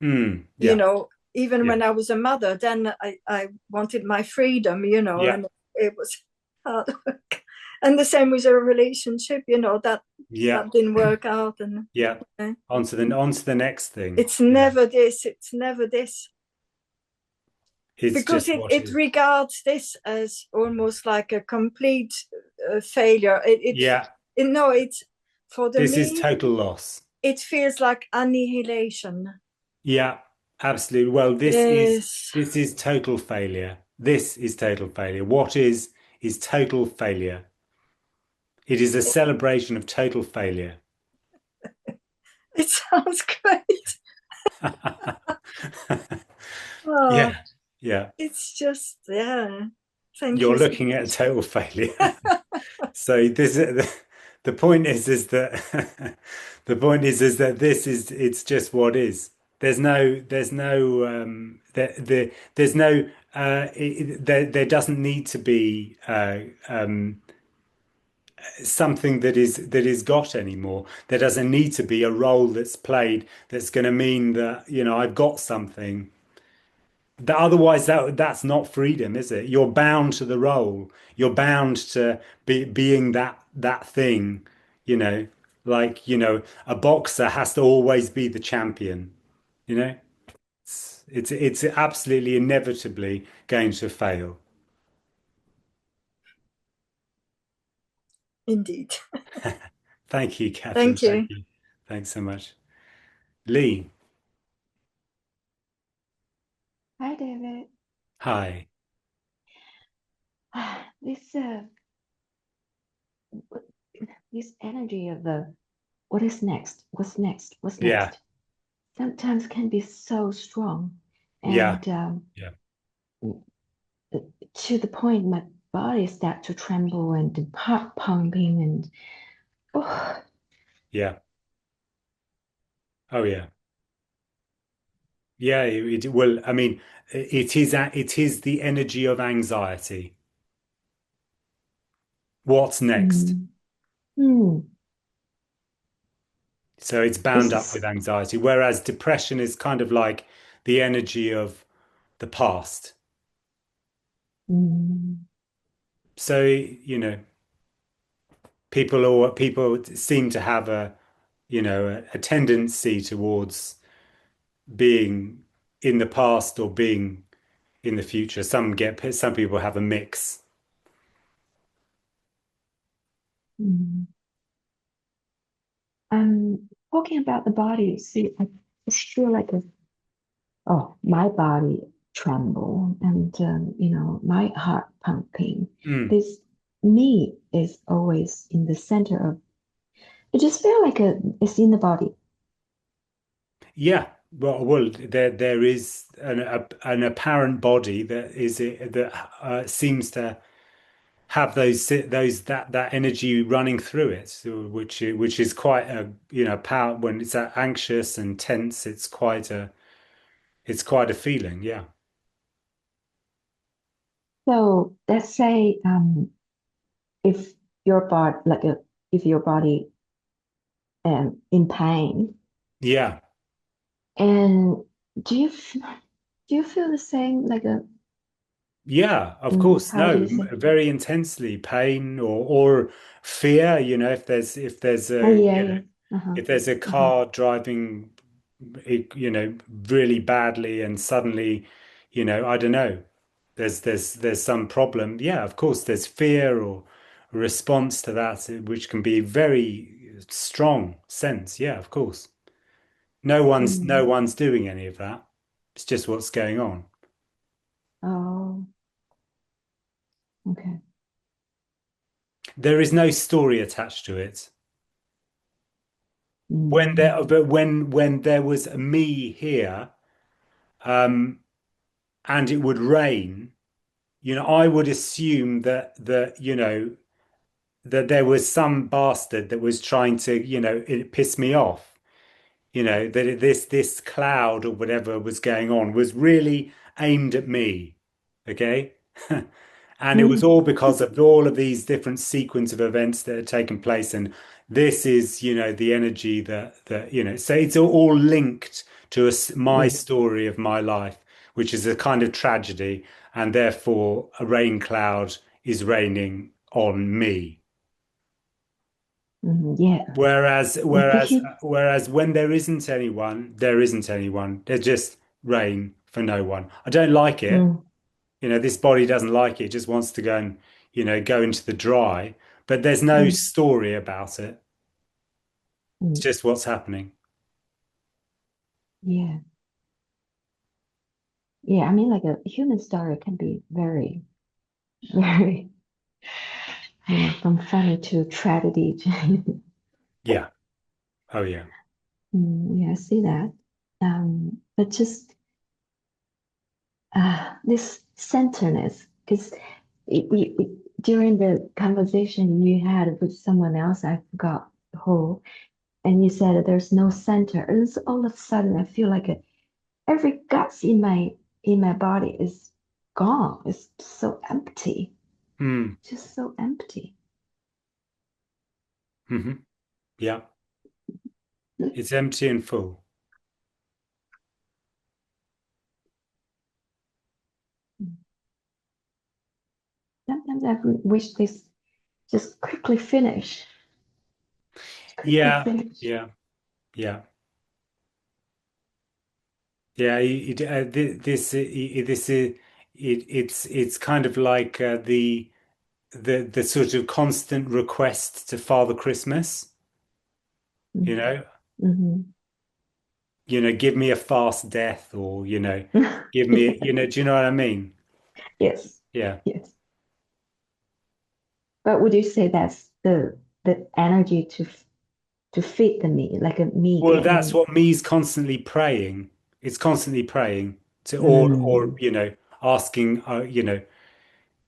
Yeah. you know, even Yeah. when I was a mother, then I wanted my freedom, you know, Yeah. and it was hard work. And the same with a relationship, you know, that didn't work out. And yeah. On to the next thing. it's never this. It's never this. It's Because just what it regards this as almost like a complete failure. No, it's for this is me. total loss. It feels like annihilation. Yeah, absolutely. Well, Yes. this is total failure. This is total failure. What is total failure. It is a celebration of total failure. It sounds great. Yeah, yeah. It's just, yeah. Thank You're you so looking at a much. total failure. So the point is that the point is that this is it's just what is. There's no there's no there doesn't need to be something that is got anymore. There doesn't need to be a role that's played that's going to mean that, you know, I've got something. That otherwise that's not freedom, is it? You're bound to the role. You're bound to being that thing, you know, like, you know, a boxer has to always be the champion, you know? It's absolutely inevitably going to fail. Indeed. Thank you, Catherine. Thank Thank you. you. Thanks so much. Lee. Hi, David. Hi. This this energy of the what is next? What's next? What's Yeah. next? Sometimes can be so strong, Yeah. and Yeah. to the point my body start to tremble and the heart pumping and oh, Yeah. Oh yeah. Yeah, well, I mean, it is the energy of anxiety. What's next? Mm. Mm. So it's This bound up with is anxiety, whereas depression is kind of like the energy of the past. mm, So, people seem to have a tendency towards being in the past or being in the future. Some people have a mix. mm. Talking about the body. See, I just feel like my body tremble and my heart pumping. Mm. This me is always in the center of. It just feel like it's in the body. Yeah. Well, there is an apparent body that seems to have that energy running through it, so which is quite a power when it's anxious and tense. It's quite a feeling. Yeah. So let's say if your body if your body in pain Yeah. and do you do you feel the same like a Yeah, of course. how do you No, say very intensely pain or fear, if there's oh a yeah yeah uh-huh if there's a uh-huh car driving really badly and suddenly, I don't know, there's some problem. Yeah, of course there's fear or response to that, which can be very strong sense. Yeah, of course. No mm. one's doing any of that. It's just what's going on. Oh, okay. There is no story attached to it. Mm. But when there was a me here, um, and it would rain, I would assume that there was some bastard that was trying to, it piss me off. This cloud or whatever was going on was really aimed at me. Okay. And it was Mm. all because of all of these different sequence of events that had taken place. And this is, the energy so it's all linked to my Yeah. story of my life, which is a kind of tragedy. And therefore, a rain cloud is raining on me. Yeah. Whereas, Like the whereas, heat. whereas when there isn't anyone, there isn't anyone. There's just rain for no one. I don't like it. Mm. This body doesn't like it. It just wants to go and, go into the dry. But there's no Mm. story about it. It's Mm. just what's happening. Yeah. Yeah. I mean, like a human story can be very, very, from funny to tragedy. Yeah. Oh, yeah. Yeah, I see that. But just this centerness, because during the conversation you had with someone else, I forgot who, and you said that there's no center, and it's all of a sudden I feel like every guts in my body is gone. It's so empty, Hmm. just so empty. Yeah. It's empty and full. Sometimes I wish this just quickly finish, quickly Yeah. finish. Yeah. Yeah. Yeah. This is it's kind of like the sort of constant request to Father Christmas, you Mm. know, Hmm. give me a fast death or, give me, do you know what I mean? Yes, Yeah. yes. But would you say that's the energy to feed the me, like a me Well, that's getting what me's constantly praying. It's constantly praying to, or, mm, asking,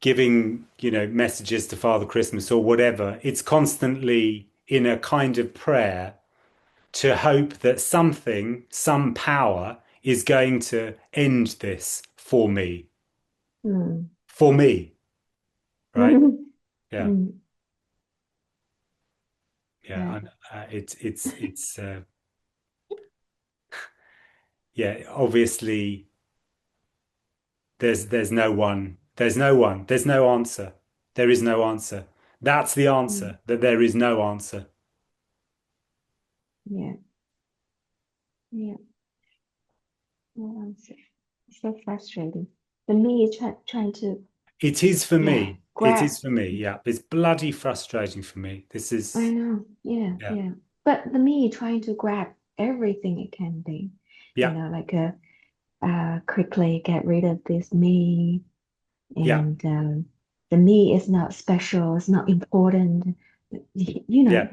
giving, messages to Father Christmas or whatever. It's constantly in a kind of prayer to hope that some power is going to end this for me. Mm. For me, right? Yeah. Mm. Yeah. Right. And yeah, obviously there's no one, there's no one, there's no answer. There is no answer. That's the Mm. answer, that there is no answer. Yeah. Yeah. No answer. It's so frustrating. For me, it's trying to, It is for yeah, me. It grab. is for me. Yeah. It's bloody frustrating for me. This I is, know. Yeah. yeah. Yeah. But the me trying to grab everything it can be, Yeah. like quickly get rid of this me, Yeah. and the me is not special, it's not important. You Yeah. know,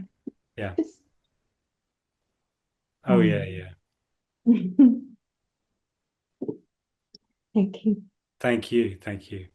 Yeah. just Oh yeah. Yeah. thank you. Thank you. Thank you.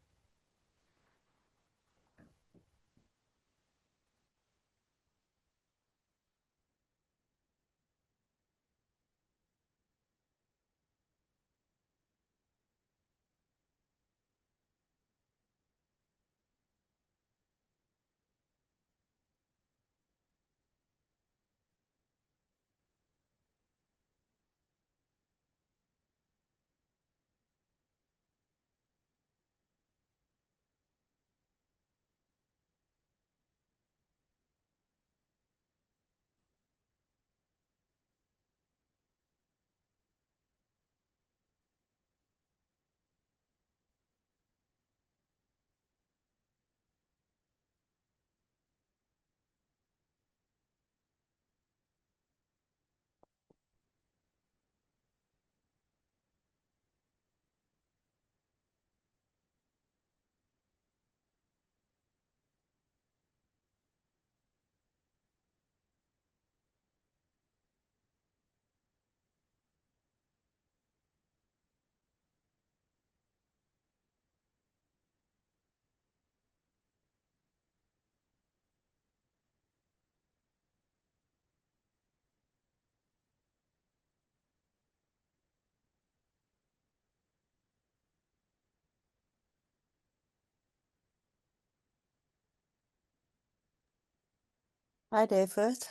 Hi, David.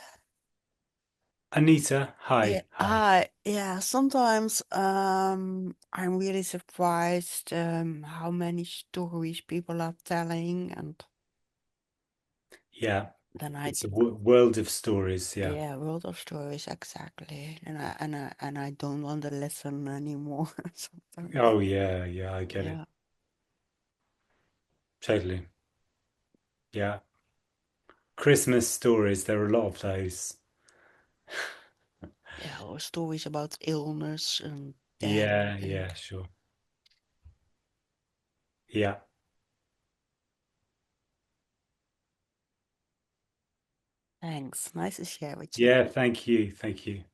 Anita, Yeah, hi. Hi. yeah, sometimes I'm really surprised how many stories people are telling, and Yeah. then It's a world of stories. Yeah. yeah, world of stories exactly. And I don't want to listen anymore sometimes. Oh yeah. Yeah. I get it. Yeah, Totally. Yeah. Christmas stories. There are a lot of those. yeah, or stories about illness and death. Yeah. And Yeah. Sure. Yeah. thanks. Nice to share with you. Yeah. Thank you. Thank you.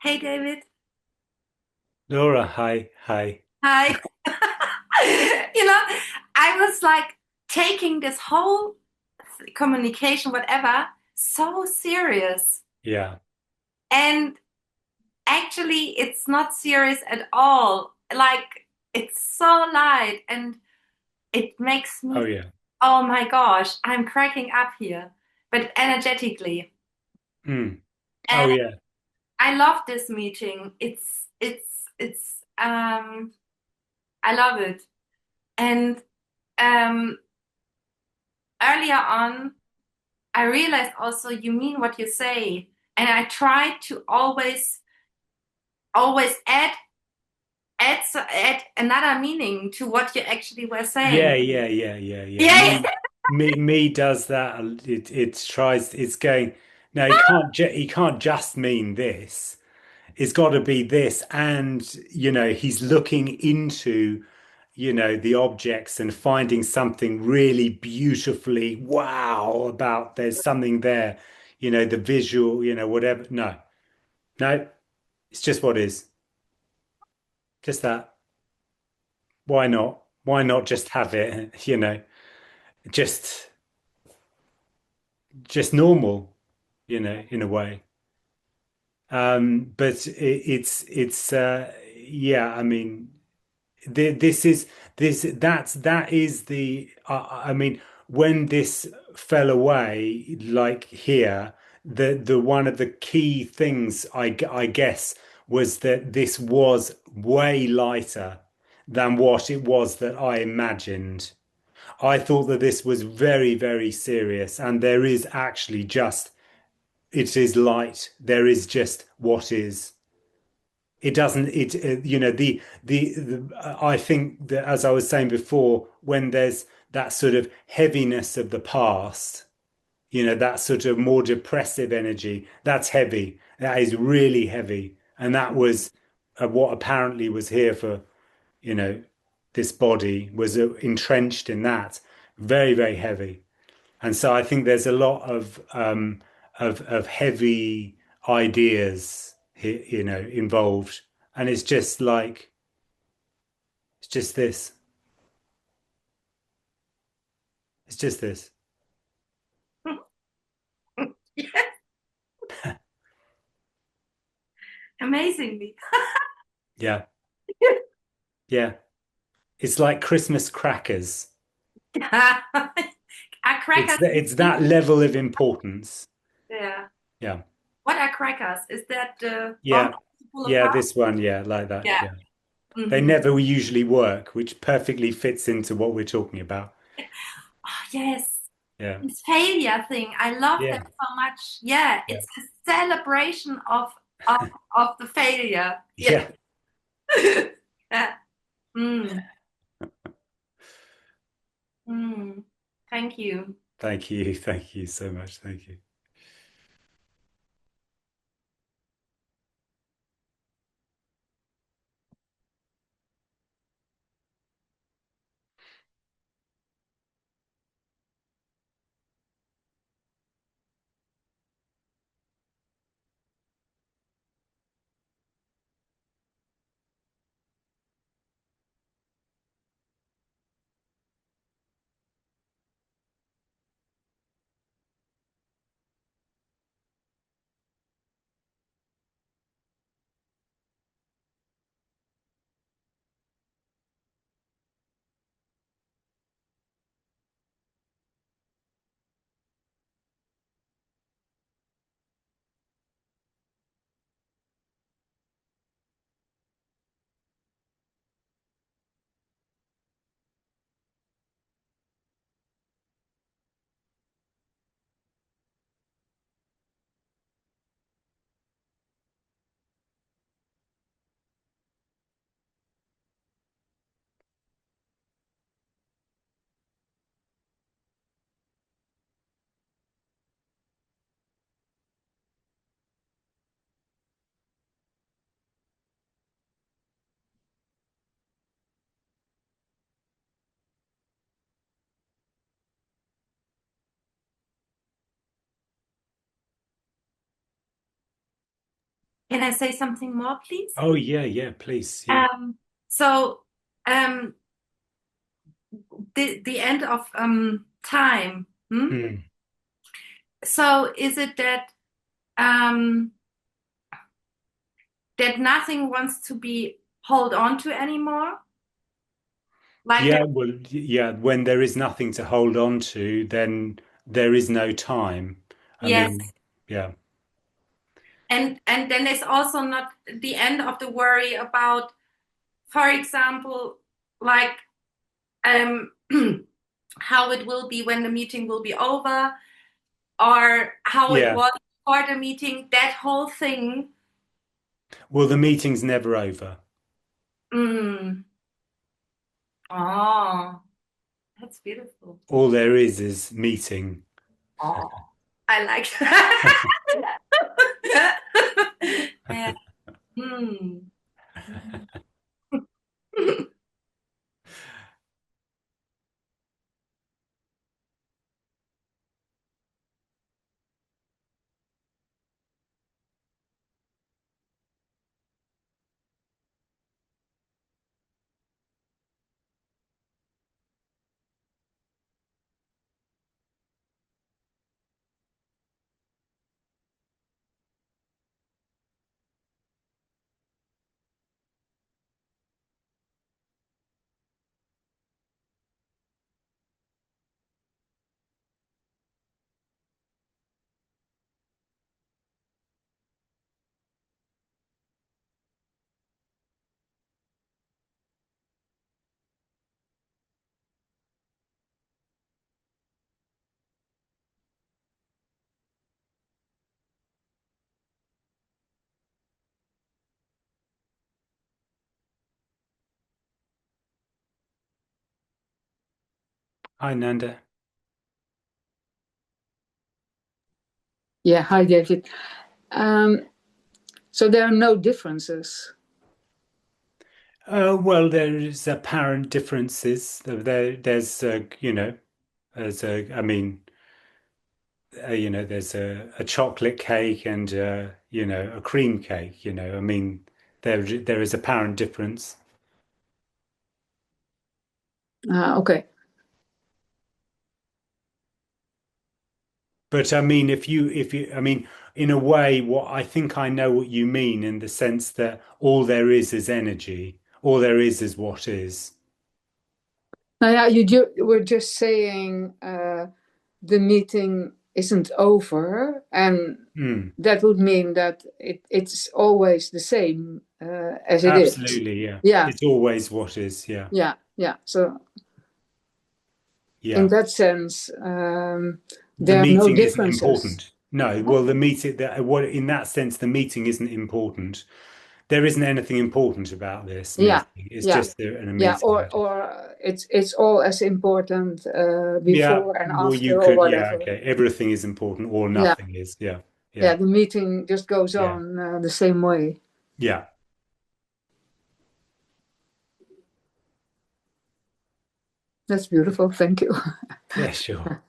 Hey, David. Laura, hi. Hi. Hi. You know, I was like taking this whole communication, whatever, so serious. Yeah. And actually, it's not serious at all. Like, it's so light and it makes Oh me, yeah. oh my gosh, I'm cracking up here. but energetically. Mm. Oh And yeah. I love this meeting. It's I love it. And um earlier on I realized also you mean what you say. And I try to always add another meaning to what you actually were saying. Yeah. Yeah. Me does that. It tries. It's going. No, he can't. He can't just mean this. It's got to be this, and he's looking into the objects and finding something really beautifully wow about. There's something there. The visual. Whatever. No. It's just what is. Just that. Why not? Why not just have it? Just. Just normal, in a way. But yeah, I mean, this is that is the I mean, when this fell away, like here, the one of the key things I guess was that this was way lighter than what it was that I imagined. I thought that this was very, very serious, and there is actually just, it is light. There is just what is. It doesn't, I think that, as I was saying before, when there's that sort of heaviness of the past, that sort of more depressive energy, that's heavy. That is really heavy. And that was what apparently was here for, you know, this body was entrenched in that. Very, very heavy. And so I think there's a lot of heavy ideas here, involved. And it's just like it's just this. It's just this. Yes, amazingly. Yeah. Yeah. It's like Christmas crackers. Are crackers It's that sweet? level of importance. Yeah. Yeah. What are crackers? Is that the bomb Yeah. you pull Yeah, apart? this one, yeah, like that. Yeah. Yeah. They Hmm. never usually work, which perfectly fits into what we're talking about. Oh, yes. Yeah. This failure thing. I love that Yeah. so much. Yeah, Yeah. it's a celebration of of the failure. Yeah. Yeah. Yeah. Mm. Mm. Thank you. Thank you. Thank you so much. Thank you. Can I say something more, please? Oh yeah, please. Yeah. So um, the end of time. Hmm? Mm. So is it that um, that nothing wants to be hold on to anymore? Like Yeah, that? well, yeah, when there is nothing to hold on to, then there is no time. I Yes. mean, yeah. And then it's also not the end of the worry about, for example, like how it will be when the meeting will be over, or how it Yeah. was for the meeting, that whole thing. Well, the meeting's never over. Mm. Oh, that's beautiful. All there is meeting. Oh, I like that. Yeah. Hmm. Hi, Nanda. Yeah, hi, David. So there are no differences. Well, there is apparent differences. There's, I mean, there's a chocolate cake and, a cream cake. I mean, there is apparent difference. Okay. But I mean, I mean, in a way, what I think I know what you mean in the sense that all there is energy. All there is what is. Now, yeah, you were just saying the meeting isn't over, and Mm, that would mean that it's always the same as it is. absolutely, yeah. Yeah, It's always what is, yeah. yeah, yeah. So in Yeah. that sense, The there are no meeting isn't differences. important. No, well, the meeting that what in that sense, the meeting isn't important. There isn't anything important about this Yeah, meeting. It's yeah, just a yeah. meeting. Or it's all as important Yeah, before and well, you after or could, yeah, whatever. okay. Everything is important or Yeah, nothing is. Yeah, yeah. yeah, The meeting just goes yeah, on the same way. yeah, That's beautiful. Thank you. yeah, sure.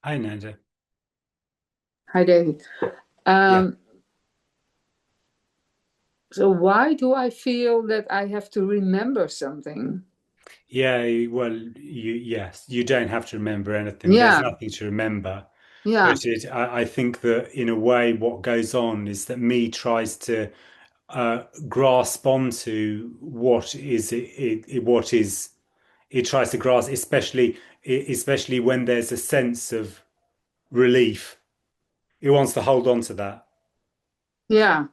Hi, Nanda. Hi, David. Yeah, So why do I feel that I have to remember something? yeah. Well, yes, you don't have to remember anything. There's Yeah, nothing to remember. yeah. But I think that in a way, what goes on is that me tries to grasp onto what is it tries to grasp, especially when there's a sense of relief. It wants to hold on to that Yeah.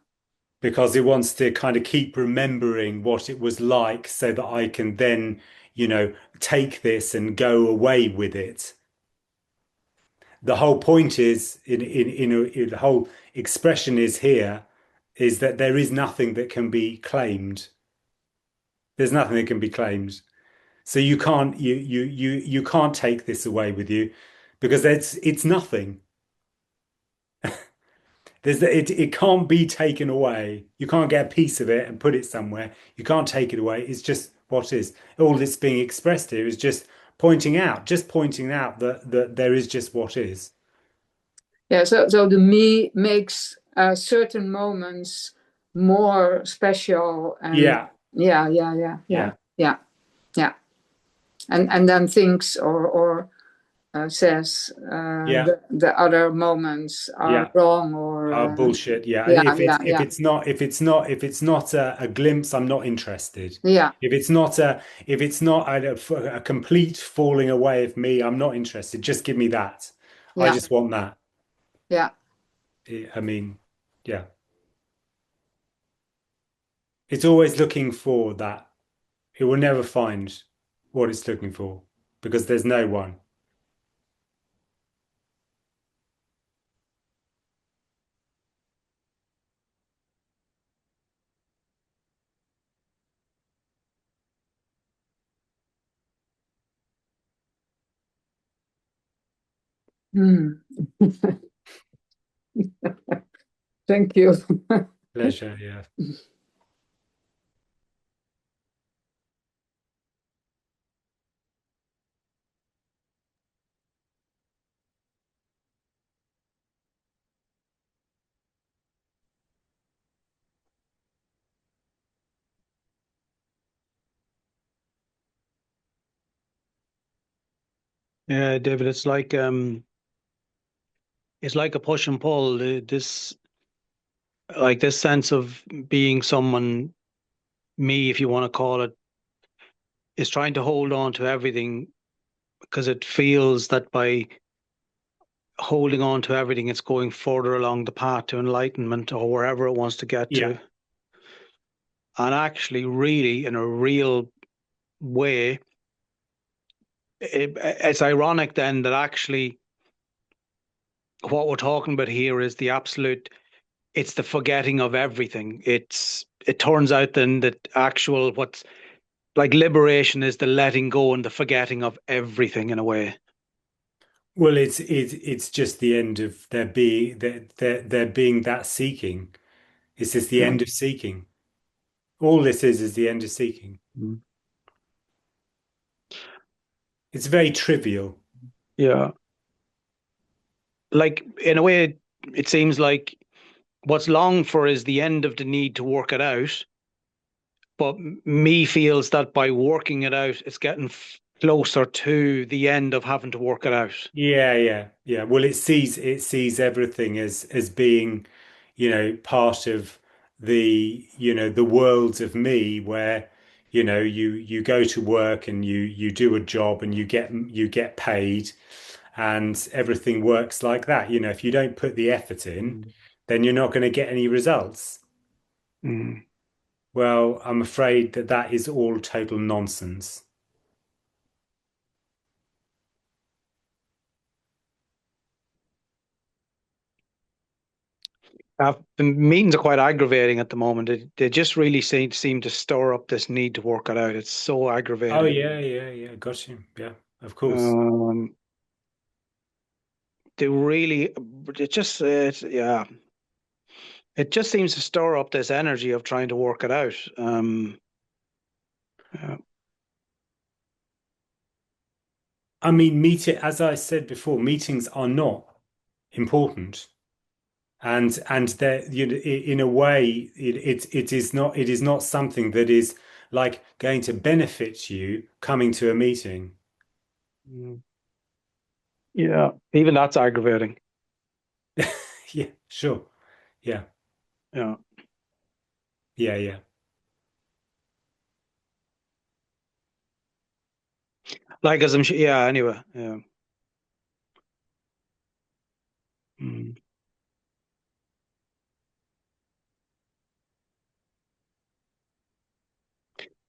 because it wants to kind of keep remembering what it was like so that I can then, take this and go away with it. The whole point is the whole expression is here is that there is nothing that can be claimed. There's nothing that can be claimed. So you can't take this away with you because it's nothing. It can't be taken away. You can't get a piece of it and put it somewhere. You can't take it away. It's just what is. All that's being expressed here is just pointing out that there is just what is. Yeah, so the me makes certain moments more special, and Yeah, yeah. And then thinks or says yeah, the other moments are yeah. wrong, or Bullshit. Yeah. yeah, yeah, yeah, If it's not a glimpse, I'm not interested. yeah, If it's not a complete falling away of me, I'm not interested. Just give me that. I yeah, just want that. yeah. I mean, yeah. It's always looking for that. It will never find what it's looking for because there's no one. Hmm. Thank you. Pleasure. Yeah. Yeah, David, it's like a push and pull. This sense of being someone, me, if you want to call it, is trying to hold on to everything because it feels that by holding on to everything, it's going further along the path to enlightenment or wherever it wants to get Yeah. to. And actually, really, in a real way, it's ironic then that actually what we're talking about here is the absolute, it's the forgetting of everything. It turns out then that actual what's like liberation is the letting go and the forgetting of everything in a way. Well, it's just the end of there being that seeking. It's just the Yeah. end of seeking. All this is the end of seeking. Mm. It's very trivial. Yeah. Like in a way, it seems like what's longed for is the end of the need to work it out. But me feels that by working it out, it's getting closer to the end of having to work it out. Yeah, yeah, yeah. Well, it sees everything as being, part of the world of me where, you go to work and you do a job and you get paid and everything works like that. If you don't put the effort in, Mm. then you're not going to get any results. Mm. Well, I'm afraid that is all total nonsense. The meetings are quite aggravating at the moment. They just really seem to stir up this need to work it out. It's so Oh aggravating. yeah, yeah, yeah. Got you. Yeah, of course. Um, they really, yeah, it just seems to stir up this energy of trying to work it out. Yeah. I mean, as I said before, meetings are not important, and they're, in a way, it is not something that is like going to benefit you coming to a meeting. Mm. Yeah, even that's aggravating. Yeah, sure. Yeah, Yeah. yeah, yeah. Like as I'm sure, yeah. Anyway, yeah.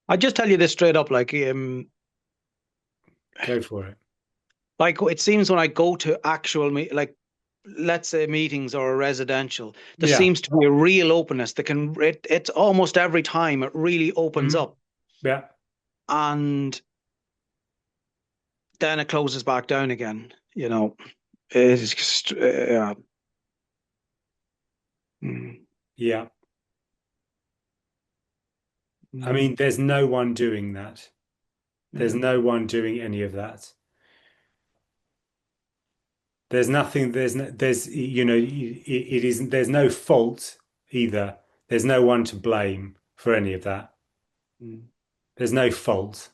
I just tell you this straight up, like Go for it. Like it seems when I go to actual like let's say meetings or a residential, there Yeah. seems to be a real openness that can it's almost every time it really opens up. Yeah. And then it closes back down again, you know. It's just yeah. Yeah. I mean, there's no one doing that. There's no one doing any of that. There's nothing, there's, you know, it isn't, there's no fault either. There's no one to blame for any of that. There's no fault.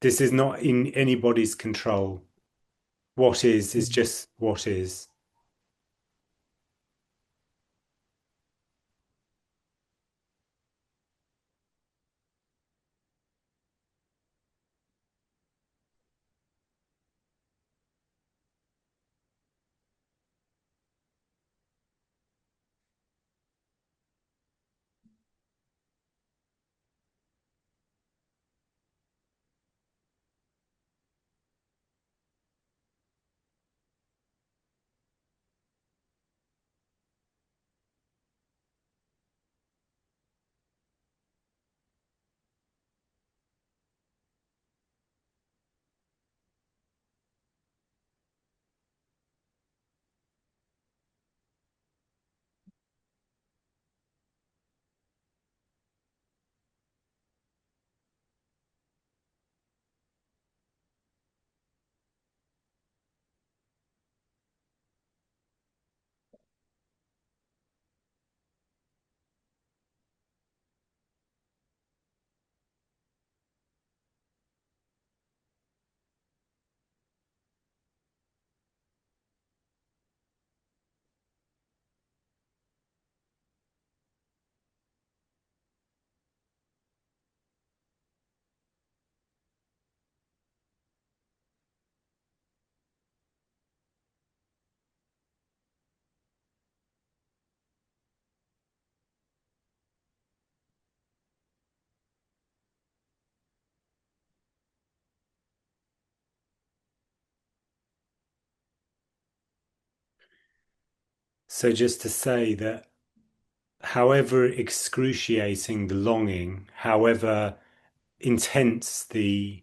This is not in anybody's control. What is just what is. So just to say that however excruciating the longing, however intense the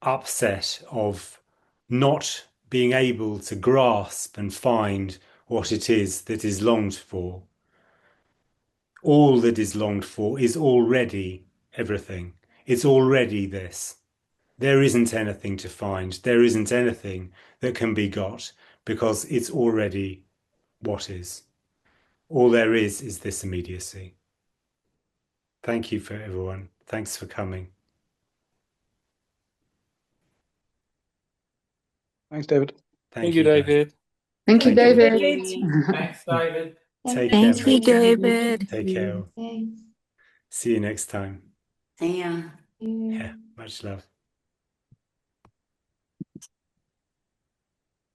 upset of not being able to grasp and find what it is that is longed for, all that is longed for is already everything. It's already this. There isn't anything to find. There isn't anything that can be got because it's already what is. All there is this immediacy. Thank you for everyone. Thanks for coming. Thanks, David. Thank you, David. Thank you, Thank you. David. Thanks, David. Take Thank care. Thank you, David. Take care. Thanks. See you next time. See ya. Yeah, much love.